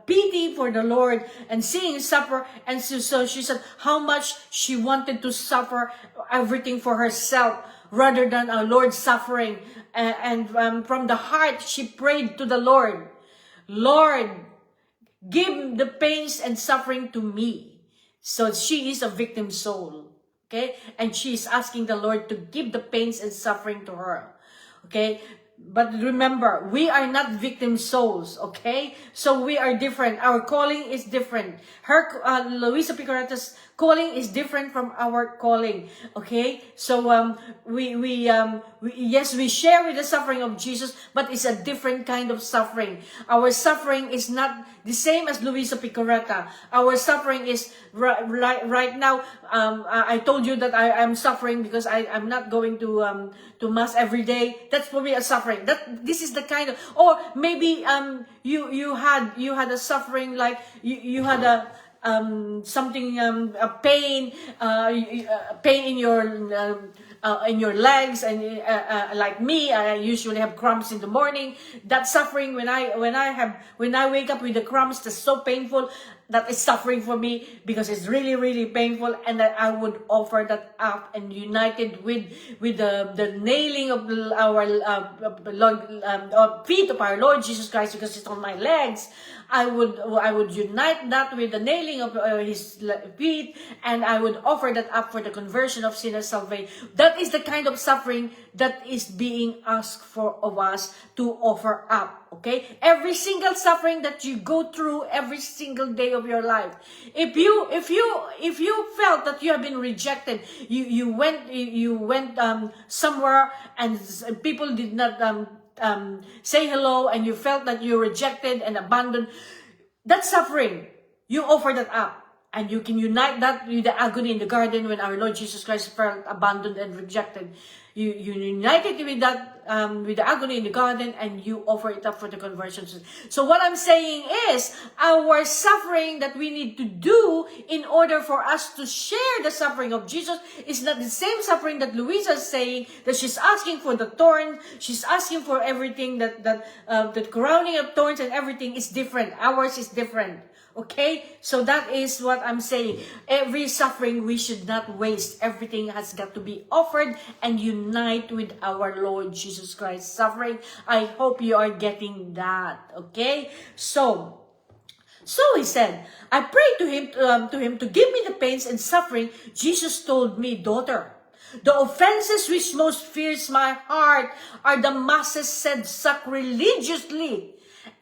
pity for the Lord and seeing Him suffer. And so she said how much she wanted to suffer everything for herself rather than our Lord suffering. And from the heart, she prayed to the Lord, Lord, give the pains and suffering to me. So she is a victim soul, okay? And she is asking the Lord to give the pains and suffering to her, okay? But remember, we are not victim souls, okay? So we are different. Our calling is different. Luisa Picoreta's calling is different from our calling, okay? So yes, we share with the suffering of Jesus, but it's a different kind of suffering. Our suffering is not the same as Luisa Picoreta. Our suffering is right now. I told you that I'm suffering because I'm not going to mass every day. That's for me a suffering. This is the kind of, or maybe you had a suffering, like you had a something, a pain in your legs, and like me, I usually have cramps in the morning. That suffering, when I wake up with the cramps, that's so painful. That is suffering for me, because it's really painful, and that I would offer that up and united with the nailing of our feet of our Lord Jesus Christ, because it's on my legs. I would unite that with the nailing of His feet, and I would offer that up for the conversion of sinners' salvation. That is the kind of suffering that is being asked for of us to offer up. Okay, every single suffering that you go through every single day of your life. If you felt that you have been rejected, you went somewhere and people did not say hello, and you felt that you're rejected and abandoned, that suffering, you offer that up. And you can unite that with the agony in the garden when our Lord Jesus Christ felt abandoned and rejected. You unite it with that, with the agony in the garden, and you offer it up for the conversion. So what I'm saying is, our suffering that we need to do in order for us to share the suffering of Jesus is not the same suffering that Luisa is saying, that she's asking for the thorn, she's asking for everything, that the crowning of thorns and everything is different. Ours is different. Okay, so that is what I'm saying. Every suffering we should not waste. Everything has got to be offered and unite with our Lord Jesus Christ's suffering. I hope you are getting that. Okay, so he said, I prayed to him to give me the pains and suffering. Jesus told me, daughter, the offenses which most fears my heart are the masses said sacrilegiously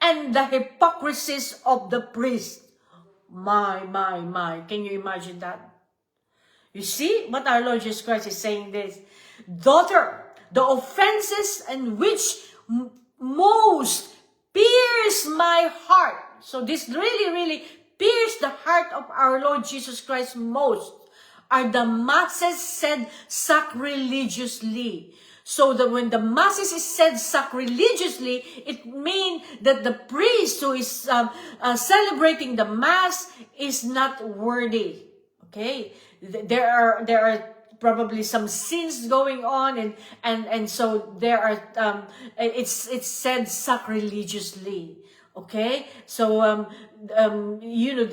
and the hypocrisies of the priest. My. Can you imagine that? You see what our Lord Jesus Christ is saying this? Daughter, the offenses and which most pierce my heart. So this really, really pierced the heart of our Lord Jesus Christ most, are the masses said sacrilegiously. So that when the masses is said sacrilegiously, it means that the priest who is celebrating the mass is not worthy. Okay, there are probably some sins going on, and so there are it's said sacrilegiously. Okay, so you know,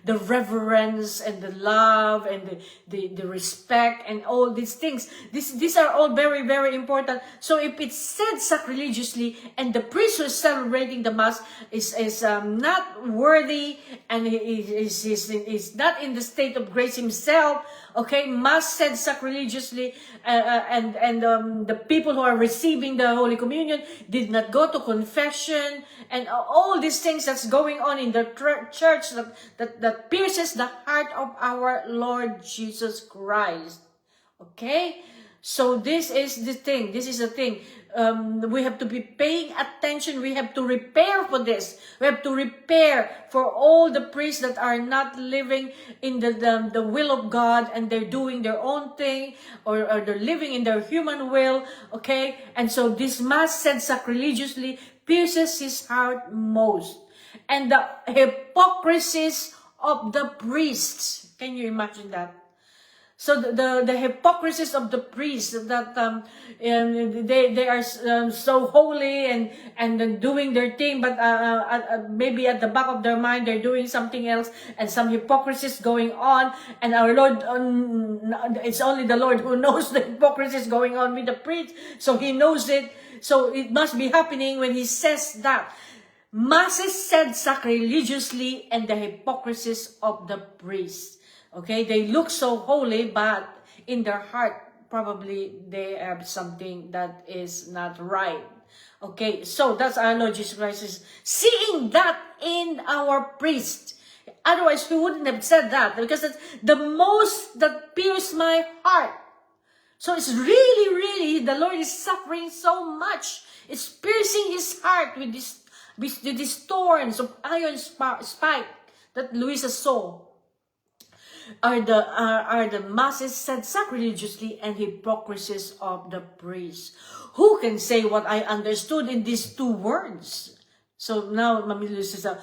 the reverence and the love and the respect and all these things, these are all very, very important. So if it's said sacrilegiously and the priest who is celebrating the mass is not worthy, and is not in the state of grace himself, okay, mass said sacrilegiously, and the people who are receiving the Holy Communion did not go to confession, and all these things that's going on in the church that pierces the heart of our Lord Jesus Christ. Okay, so this is the thing. This is the thing. We have to be paying attention. We have to repair for this. We have to repair for all the priests that are not living in the will of God, and they're doing their own thing, or they're living in their human will. Okay, and so this mass said sacrilegiously pierces his heart most. And the hypocrisies of the priests. Can you imagine that? So the hypocrisies of the priests, that they are so holy and doing their thing, but maybe at the back of their mind they're doing something else, and some hypocrisies going on. And our Lord, it's only the Lord who knows the hypocrisies going on with the priest, so He knows it. So it must be happening when He says that. Masses said sacrilegiously, and the hypocrisies of the priests. Okay, they look so holy, but in their heart, probably they have something that is not right. Okay, so that's our Lord Jesus Christ is seeing that in our priest. Otherwise, we wouldn't have said that, because it's the most that pierced my heart. So it's really, really, the Lord is suffering so much. It's piercing His heart with these thorns of iron spike that Luisa saw. Are the masses said sacrilegiously, and hypocrisies of the priests. Who can say what I understood in these two words? So now, Mami Luisa,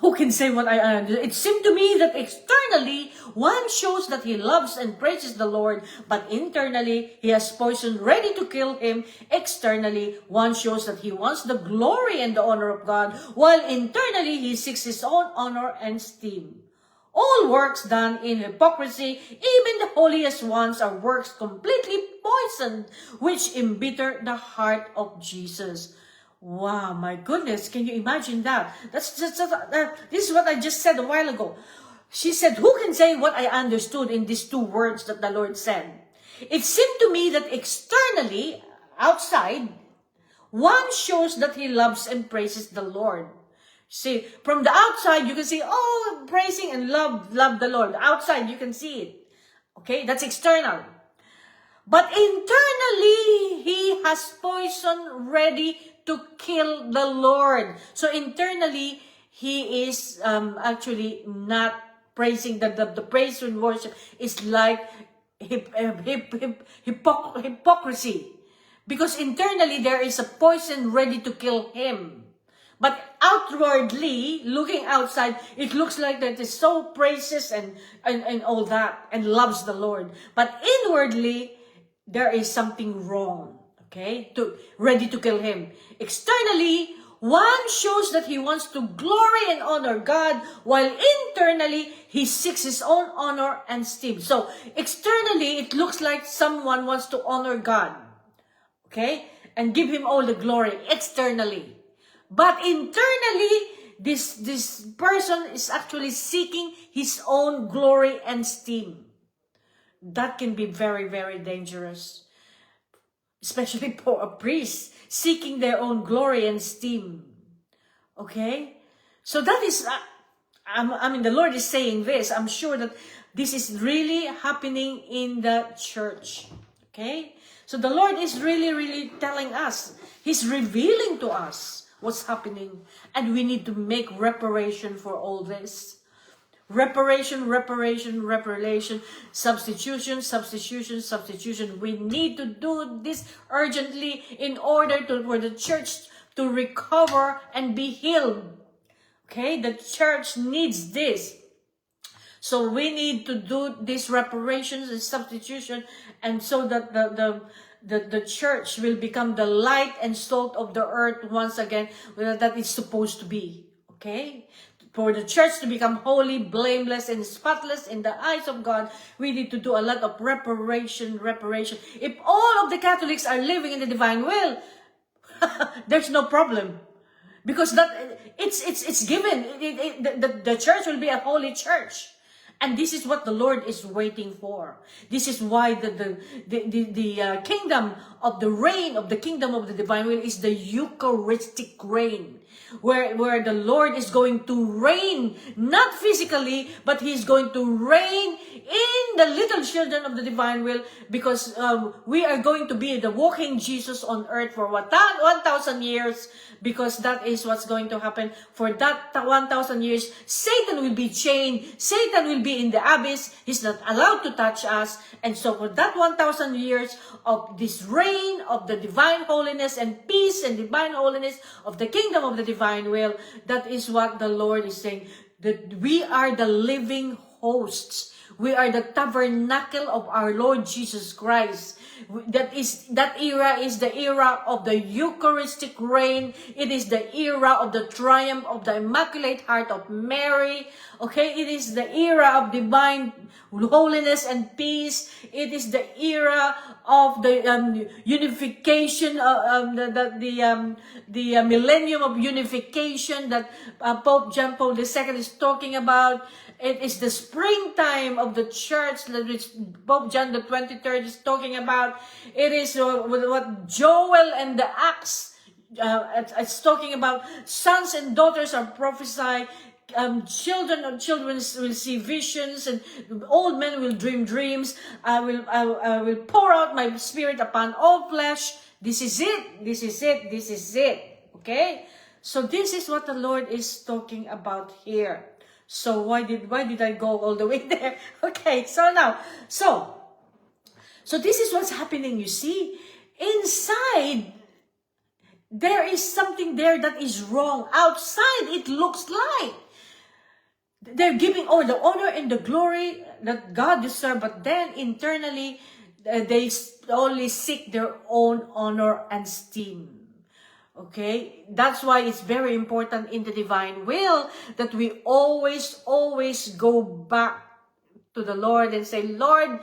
who can say what I understood? It seemed to me that externally, one shows that he loves and praises the Lord, but internally, he has poison ready to kill him. Externally, one shows that he wants the glory and the honor of God, while internally, he seeks his own honor and esteem. All works done in hypocrisy, even the holiest ones, are works completely poisoned, which embitter the heart of Jesus. Wow, my goodness, can you imagine that? This is what I just said a while ago. She said, who can say what I understood in these two words that the Lord said? It seemed to me that externally, outside, one shows that he loves and praises the Lord. See, from the outside, you can see, oh, praising and love the Lord. Outside, you can see it. Okay, that's external. But internally, he has poison ready to kill the Lord. So internally, he is actually not praising. The praise and worship is like hypocrisy. Because internally, there is a poison ready to kill him. But outwardly, looking outside, it looks like that it so praises and all that, and loves the Lord. But inwardly, there is something wrong, okay? Ready to kill him. Externally, one shows that he wants to glory and honor God, while internally, he seeks his own honor and esteem. So, externally, it looks like someone wants to honor God, okay? And give him all the glory, externally. But internally, this person is actually seeking his own glory and esteem. That can be very, very dangerous. Especially for a priest, seeking their own glory and esteem. Okay? So that is, I mean, the Lord is saying this. I'm sure that this is really happening in the church. Okay? So the Lord is really, really telling us. He's revealing to us what's happening. And we need to make reparation for all this. Reparation, substitution, substitution. We need to do this urgently in order for the church to recover and be healed. Okay? The church needs this. So we need to do these reparations and substitution, and so that the church will become the light and salt of the earth once again, that it's supposed to be. Okay? For the church to become holy, blameless, and spotless in the eyes of God, we need to do a lot of reparation. If all of the Catholics are living in the divine will, there's no problem. Because that it's given. The church will be a holy church. And this is what the Lord is waiting for. This is why the kingdom of the reign of the kingdom of the divine will is the Eucharistic reign. Where the Lord is going to reign, not physically, but He's going to reign in the little children of the divine will, because we are going to be the walking Jesus on earth for 1,000 years, because that is what's going to happen. For that 1,000 years, Satan will be chained, Satan will be in the abyss, he's not allowed to touch us. And so for that 1,000 years of this reign of the divine holiness and peace and divine holiness of the kingdom of the divine will, that is what the Lord is saying, that we are the living hosts. We are the tabernacle of our Lord Jesus Christ. That era is the era of the Eucharistic reign. It is the era of the triumph of the Immaculate Heart of Mary. Okay, it is the era of divine holiness and peace. It is the era of the unification, the millennium of unification that Pope John Paul II is talking about. It is the springtime of the church that which Pope John the 23rd is talking about. It is what Joel and the Acts it's talking about. Sons and daughters are prophesy. Children will see visions, and old men will dream dreams. I will pour out my spirit upon all flesh. This is it. Okay? So this is what the Lord is talking about here. So why did I go all the way there? Okay, so now, so this is what's happening, you see. Inside, there is something there that is wrong. Outside, it looks like they're giving all the honor and the glory that God deserves, but then internally, they only seek their own honor and esteem. Okay, that's why it's very important in the divine will that we always go back to the Lord and say, Lord,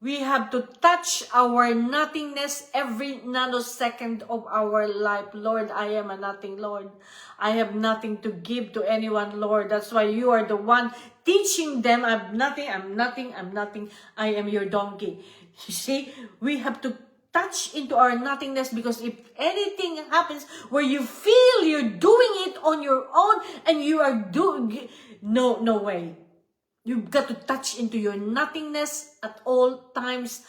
we have to touch our nothingness every nanosecond of our life. Lord, I am a nothing, Lord. I have nothing to give to anyone, Lord. That's why you are the one teaching them. I'm nothing. I am your donkey. You see, we have to touch into our nothingness, because if anything happens where you feel you're doing it on your own and you are doing, no way. You've got to touch into your nothingness at all times.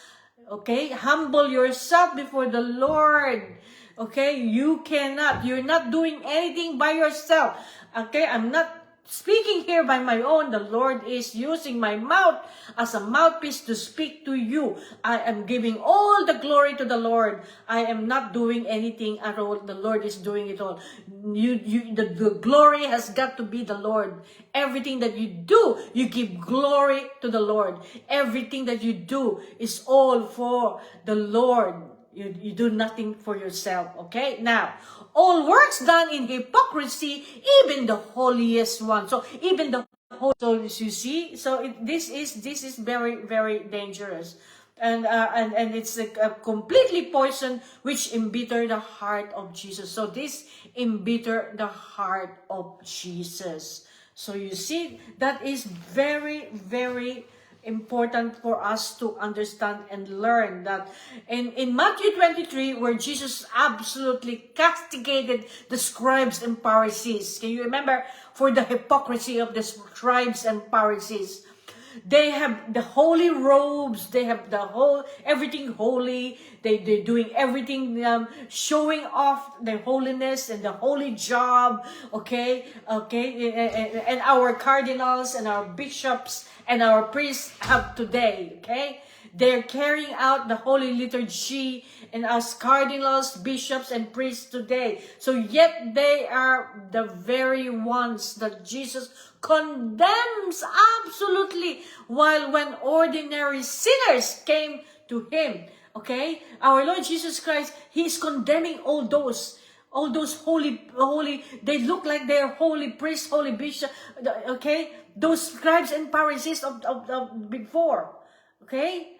Okay? Humble yourself before the Lord. Okay? You're not doing anything by yourself. Okay? I'm not speaking here by my own. The Lord is using my mouth as a mouthpiece to speak to you. I am giving all the glory to the Lord. I am not doing anything at all. The Lord is doing it all. The glory has got to be the Lord. Everything that you do, you give glory to the Lord. Everything that you do is all for the Lord. You do nothing for yourself. Okay? Now, all works done in hypocrisy, even the holiest one. So even the holy, so you see, so this is very, very dangerous, and it's a completely poison which embitter the heart of Jesus. So this embitter the heart of Jesus. So you see, that is very, very important for us to understand and learn that in Matthew 23, where Jesus absolutely castigated the scribes and Pharisees. Can you remember? For the hypocrisy of the scribes and Pharisees. They have the holy robes. They have the whole, everything holy. They're doing everything, showing off their holiness and the holy job. Okay. And our cardinals and our bishops and our priests have today. Okay. They're carrying out the holy liturgy and as cardinals, bishops, and priests today. So yet they are the very ones that Jesus condemns absolutely, while when ordinary sinners came to him. Okay? Our Lord Jesus Christ, he is condemning all those holy, they look like they're holy priests, holy bishop, okay? Those scribes and Pharisees of before. Okay?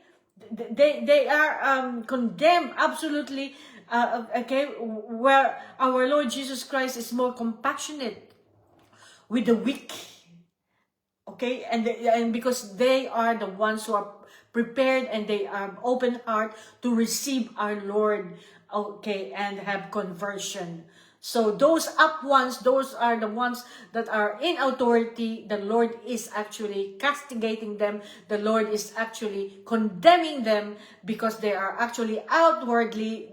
They are condemned absolutely, okay, where our Lord Jesus Christ is more compassionate with the weak, okay, and because they are the ones who are prepared and they are open heart to receive our Lord, okay, and have conversion. So those up ones, those are the ones that are in authority. The Lord is actually castigating them. The Lord is actually condemning them because they are actually outwardly,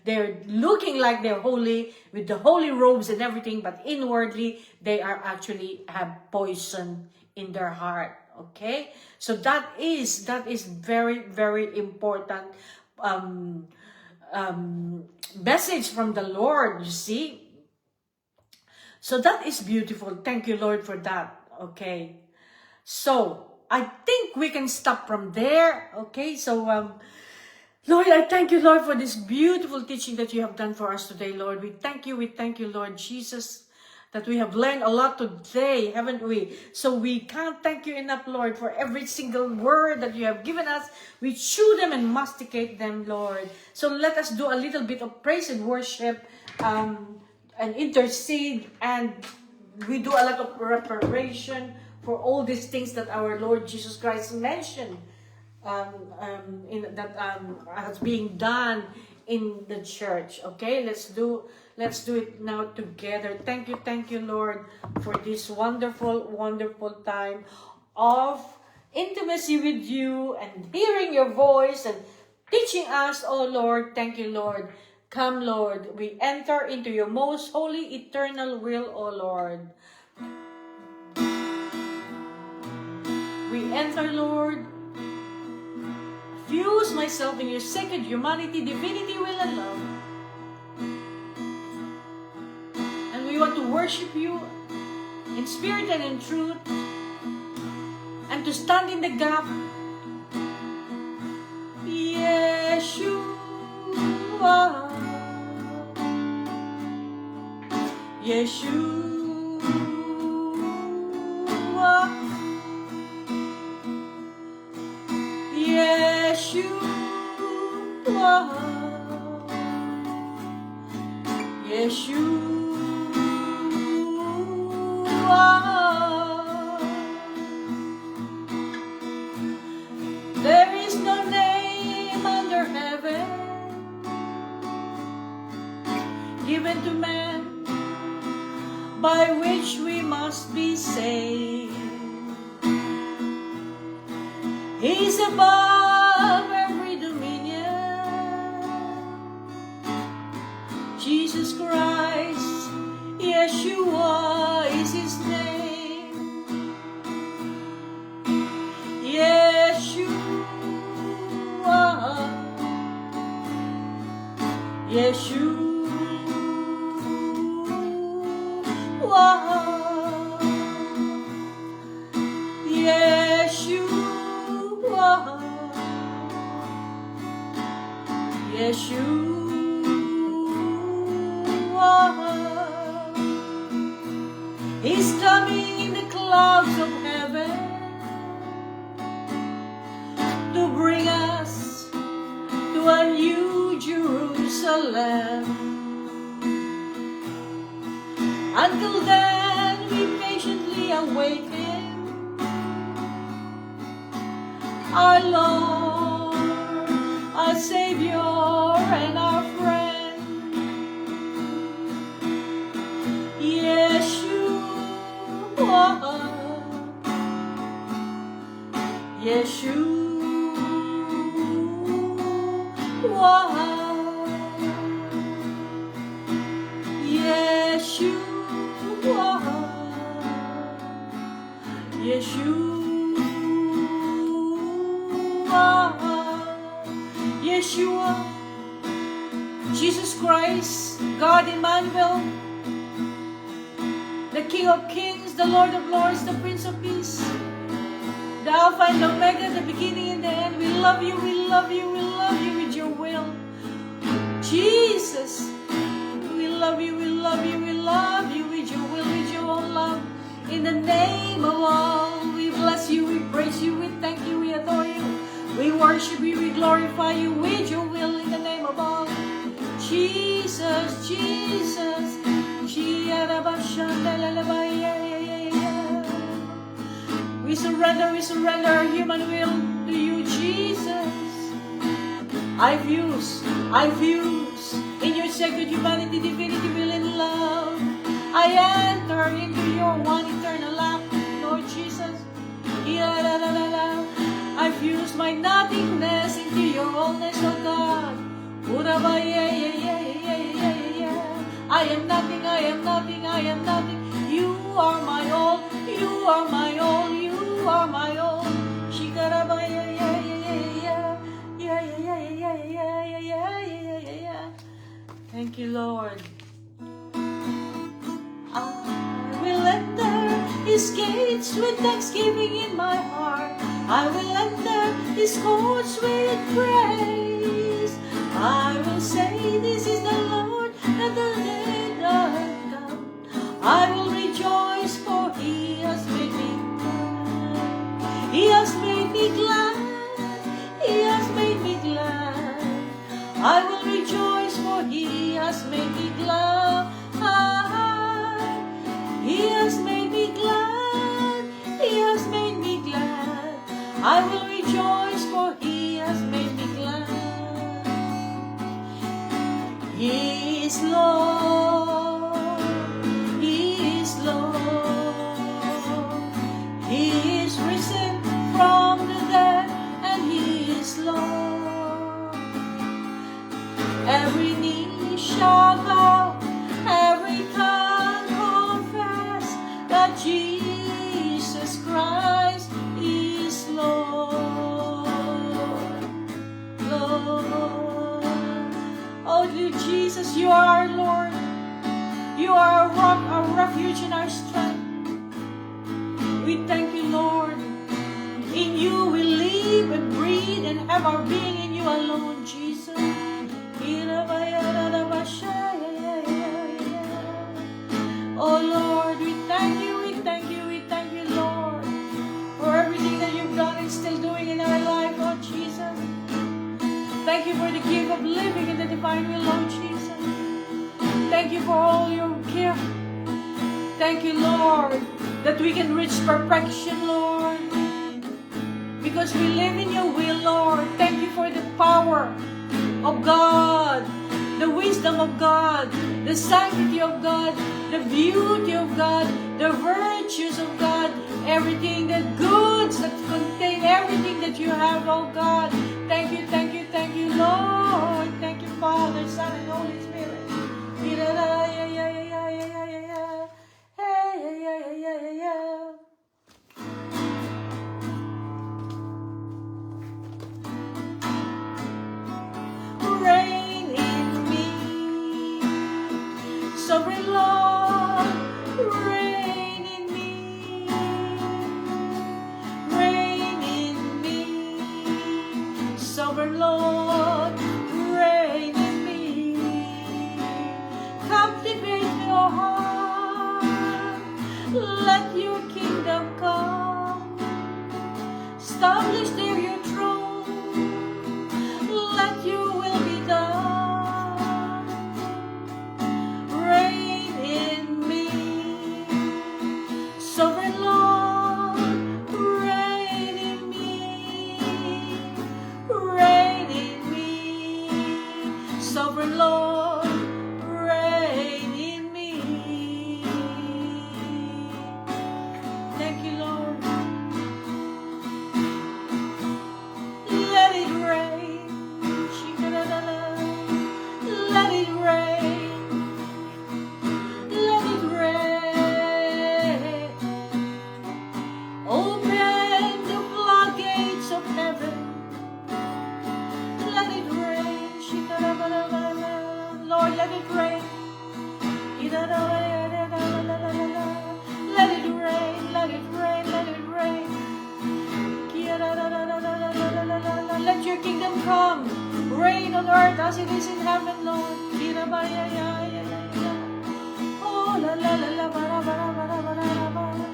they're looking like they're holy with the holy robes and everything, but inwardly they are actually have poison in their heart. Okay, so that is very, very important message from the Lord, you see. So that is beautiful. Thank you, Lord, for that. Okay, so I think we can stop from there. Okay, so Lord, I thank you, Lord, for this beautiful teaching that you have done for us today, Lord. We thank you, Lord Jesus, that we have learned a lot today, haven't we? So we can't thank you enough, Lord, for every single word that you have given us. We chew them and masticate them, Lord. So let us do a little bit of praise and worship, and intercede, and we do a lot of reparation for all these things that our Lord Jesus Christ mentioned as being done in the church. Okay, let's do it now together. Thank you, Lord, for this wonderful, wonderful time of intimacy with you and hearing your voice and teaching us, oh Lord. Thank you, Lord. Come, Lord, we enter into your most holy, eternal will, oh Lord. We enter, Lord, fuse myself in your sacred humanity, divinity, will, and love. And we want to worship you in spirit and in truth, and to stand in the gap. Yeshua, Yeshua, Yeshua, Yeshua. There is no name under heaven given to man by which we must be saved. He's above every dominion. Jesus Christ, Yeshua is his name. Yeshua, Yeshua. Yeshua, he's coming in the clouds of heaven to bring us to a new Jerusalem. Until then, we patiently await him, our Lord, our Savior, and our friend. Yeshua, Yeshua, Yeshua, Yeshua, Yeshua, Jesus Christ, God Emmanuel, the King of Kings, the Lord of Lords, the Prince of Peace, the Alpha and the Omega, the beginning and the end. We love you, we love you, we love you with your will. Jesus, we love you, we love you, we love you with your will, with your own love. In the name of all, we bless you, we praise you, we thank you, we adore you. We worship you, we glorify you with your will in the name of all. Jesus, Jesus, we surrender our human will to you, Jesus. I fuse in your sacred humanity, divinity, will, and love. I enter into your one eternal love, Lord Jesus. I fuse my nothingness into your wholeness, oh God. I am nothing, I am nothing, I am nothing. You are my all, you are my all, you are my all. Thank you, Lord. I will enter His gates with thanksgiving in my heart. I will enter His courts with praise. I will say, this is the Lord, and the day doth come. I will rejoice, for He has made me glad. He has made me glad. He has made me glad. I will rejoice, for He has made me glad. He has made me glad. He has made me glad. I will rejoice, for He has made me glad. He is Lord. He is Lord. He is risen from the dead, and He is Lord. Every knee shall bow, every tongue confess that Jesus Christ is Lord. Lord. Oh, dear Jesus, you are our Lord. You are our rock, our refuge, and our strength. We thank you, Lord. In you we live and breathe and have our being in you alone, Jesus. Oh Lord, we thank you, we thank you, we thank you, Lord, for everything that you've done and still doing in our life, Lord Jesus. Thank you for the gift of living in the divine will, Lord Jesus. Thank you for all your care. Thank you, Lord, that we can reach perfection, Lord, because we live in your will, Lord. Thank you for the power of God, the wisdom of God, the sanctity of God, the beauty of God, the virtues of God, everything, the goods that contain everything that you have, oh God. Thank you, thank you, thank you, Lord. Thank you, Father, Son, and Holy Spirit. Reign in me, sovereign Lord, reign in me, reign in me, sovereign Lord, reign in me, captivate come. Reign on earth as it is in heaven, Lord. Oh, la la la la, bara bara bara bara bara.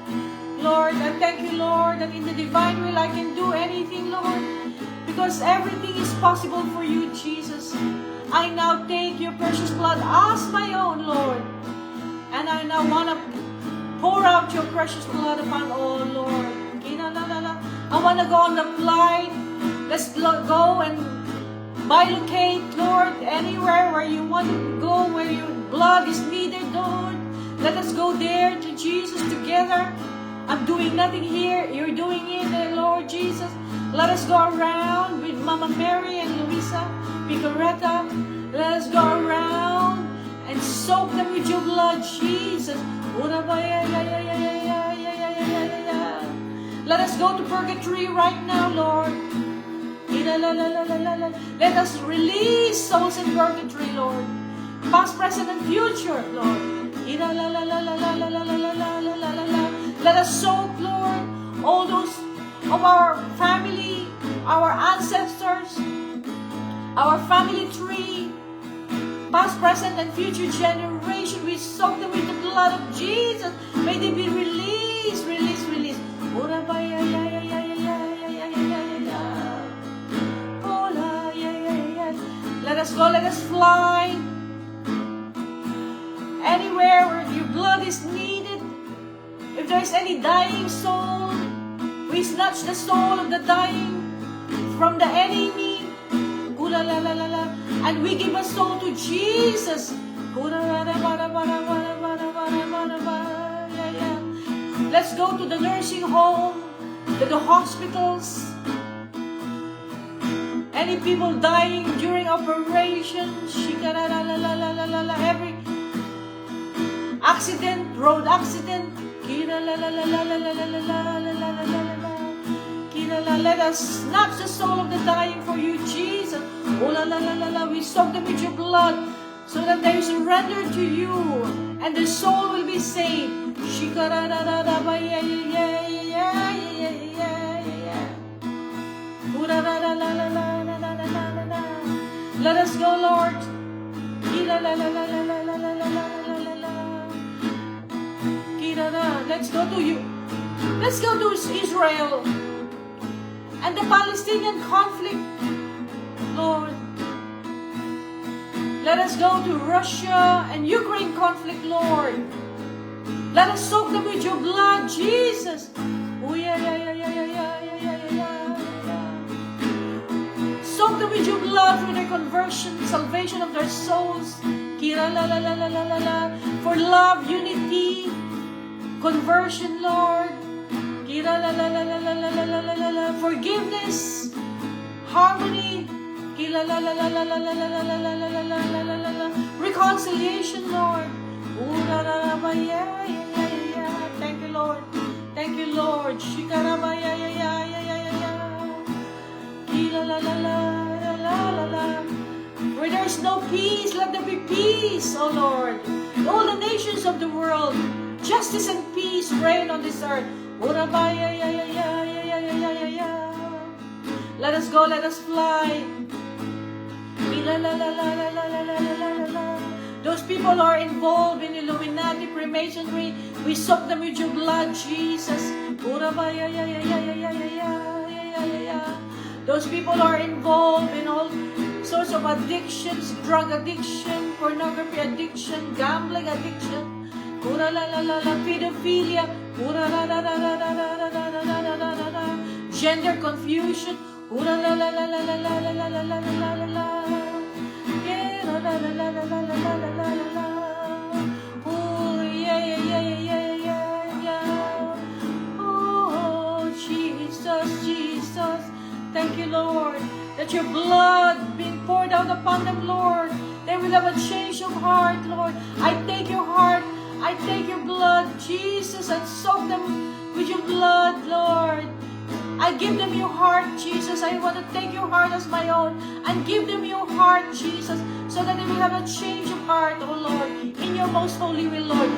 Lord, I thank you, Lord, that in the divine will I can do anything, Lord, because everything is possible for you, Jesus. I now take your precious blood as my own, Lord, and I now want to pour out your precious blood upon all, Lord. I want to go on the flight. Let's go and bilocate, Lord, anywhere where you want to go, where your blood is needed, Lord. Let us go there to Jesus together. I'm doing nothing here. You're doing it, Lord Jesus. Let us go around with Mama Mary and Luisa Picaretta. Let us go around and soak them with your blood, Jesus. Let us go to purgatory right now, Lord. Let us release souls in purgatory, Lord. Past, present, and future, Lord. Let us soak, Lord, all those of our family, our ancestors, our family tree, past, present, and future generation. We soak them with the blood of Jesus. May they be released, released, released. Let us go, let us fly. Anywhere where your blood is needed. If there is any dying soul, we snatch the soul of the dying from the enemy. And we give a soul to Jesus. Let's go to the nursing home, to the hospitals. Any people dying during operation, every accident, road accident. Let us snatch the soul of the dying for you, Jesus. We soak them with your blood so that they surrender to you and the soul will be saved. Let us go, Lord. Let's go to you. Let's go to Israel and the Palestinian conflict, Lord. Let us go to Russia and Ukraine conflict, Lord. Let us soak them with your blood, Jesus. Soak them with your blood for their conversion, salvation of their souls. For love, unity, conversion, Lord. Forgiveness, harmony, reconciliation, Lord. Thank you, Lord. Thank you, Lord. Where there is no peace, let there be peace, O Lord. All the nations of the world, justice and peace reign on this earth. Let us go, let us fly. Those people are involved in Illuminati, Freemasonry. We soak them with your blood, Jesus. Those people are involved in all sorts of addictions, drug addiction, pornography addiction, gambling addiction, pedophilia, gender confusion. Oh, Jesus, Jesus. Thank you, Lord, that your blood being poured out upon them, Lord. They will have a change of heart, Lord. I take your heart, I take your blood, Jesus, and soak them with your blood, Lord. I give them your heart, Jesus. I want to take your heart as my own and give them your heart, Jesus, so that they will have a change of heart, oh Lord, in your most holy will, Lord.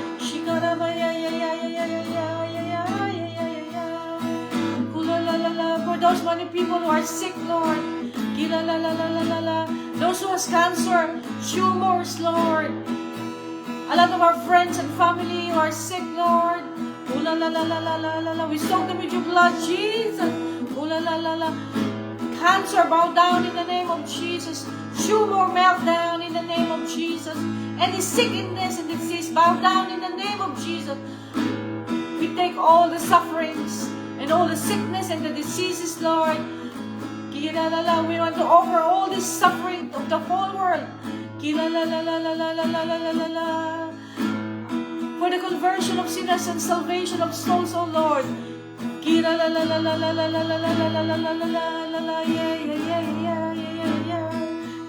For those many people who are sick, Lord, Those who has cancer, tumors, Lord. A lot of our friends and family who are sick, Lord. We soak them with your blood, Jesus. Cancer, bow down in the name of Jesus. Tumor, melt down in the name of Jesus. Any sickness and disease, bow down in the name of Jesus. We take all the sufferings and all the sickness and the diseases, Lord. We want to offer all this suffering of the whole world. For the conversion of sinners and salvation of souls, O Lord.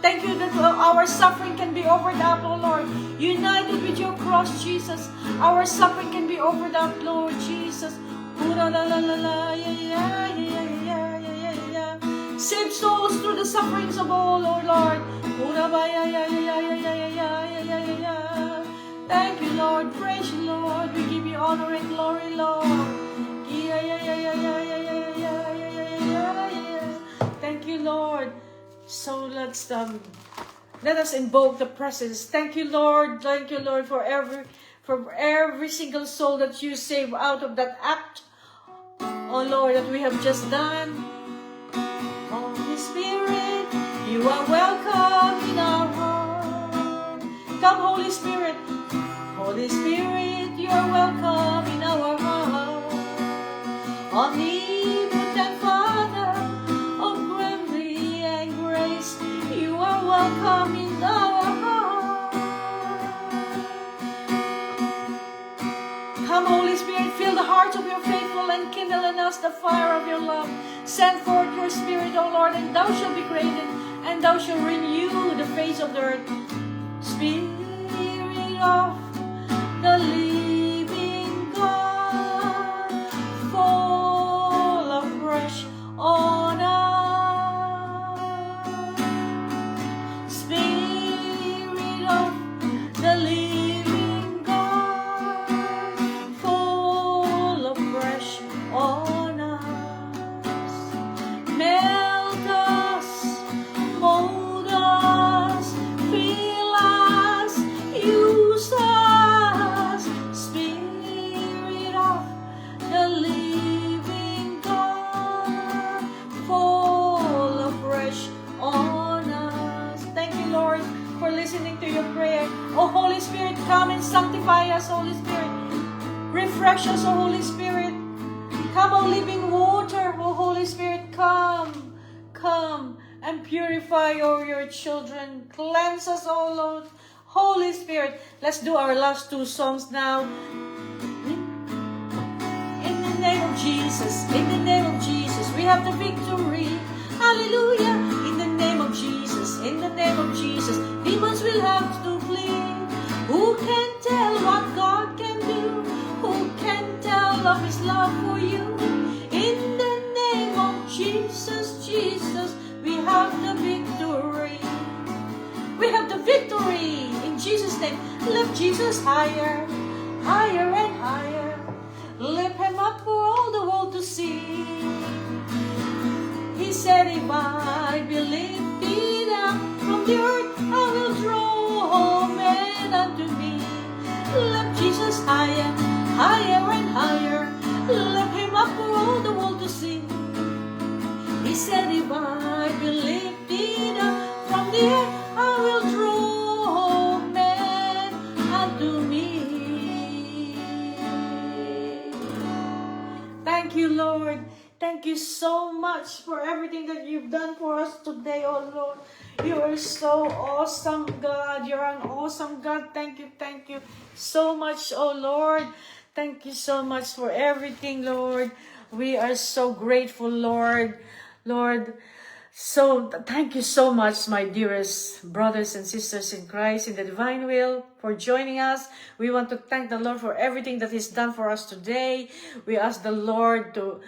Thank you that our suffering can be offered up, O Lord. United with your cross, Jesus. Our suffering can be offered up, Lord Jesus. Save souls through the sufferings of all, O Lord. Thank you, Lord. Praise you, Lord. We give you honor and glory, Lord. Thank you, Lord. So let us invoke the presence. Thank you, Lord. Thank you, Lord, for every single soul that you save out of that act, oh Lord, that we have just done. Holy Spirit, you are welcome in our heart. Come, Holy Spirit. Holy Spirit, you are welcome in our heart. Omnipotent Father of glory and grace, you are welcome in our heart. Come, Holy Spirit, fill the hearts of your faithful and kindle in us the fire of your love. Send forth your Spirit, O Lord, and thou shalt be created, and thou shalt renew the face of the earth. Spirit of the living God, fall afresh on us. Spirit of the living God, fall afresh on us. Melt us, mold us, fill us, use us. Spirit of the living God, fall afresh on us. Thank you, Lord, for listening to your prayer. Oh, Holy Spirit, come and sanctify us, Holy Spirit. Refresh us, oh Holy Spirit. Come, oh living water, oh Holy Spirit, come. Come and purify all your children. Cleanse us, oh Lord. Holy Spirit, let's do our last two songs now. In the name of Jesus, in the name of Jesus, we have the victory. Hallelujah. In the name of Jesus, in the name of Jesus, demons will have to flee. Who can tell what God can do? Who can tell of His love for you? In the name of Jesus, Jesus, we have the victory. We have the victory in Jesus' name. Lift Jesus higher, higher and higher. Lift Him up for all the world to see. He said, if I be lifted up from the earth, I will draw all men unto me. Lift Jesus higher, higher and higher. Lift Him up for all the world to see. He said, if I be lifted up from the earth, I will draw men unto me. Thank you, Lord. Thank you so much for everything that you've done for us today, oh Lord. You are so awesome, God. You're an awesome God. Thank you so much, oh Lord. Thank you so much for everything, Lord. We are so grateful, Lord. Lord, so thank you so much, my dearest brothers and sisters in Christ, in the divine will, for joining us. We want to thank the Lord for everything that He's done for us today. We ask the Lord to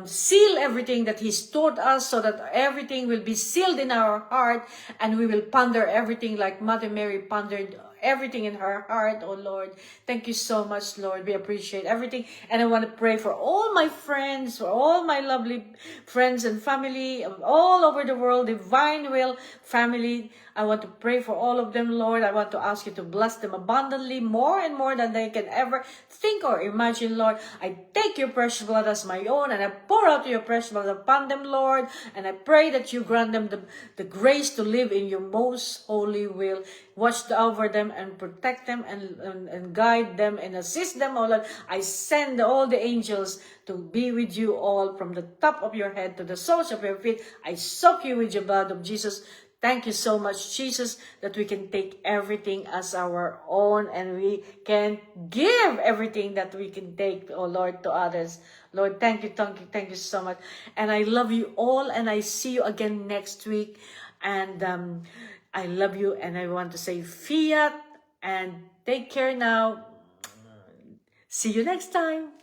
seal everything that He's taught us, so that everything will be sealed in our heart, and we will ponder everything like Mother Mary pondered everything in her heart, oh Lord. Thank you so much, Lord. We appreciate everything. And I want to pray for all my friends, for all my lovely friends and family all over the world, Divine Will family. I want to pray for all of them, Lord. I want to ask you to bless them abundantly, more and more than they can ever think or imagine, Lord. I take your precious blood as my own, and I pour out your precious blood upon them, Lord. And I pray that you grant them the grace to live in your most holy will. Watch over them and protect them and guide them and assist them, oh Lord. I send all the angels to be with you all from the top of your head to the soles of your feet. I soak you with your blood of Jesus. Thank you so much, Jesus, that we can take everything as our own and we can give everything that we can take, oh Lord, to others. Lord, thank you so much. And I love you all, and I see you again next week. And I love you, and I want to say fiat and take care now. See you next time.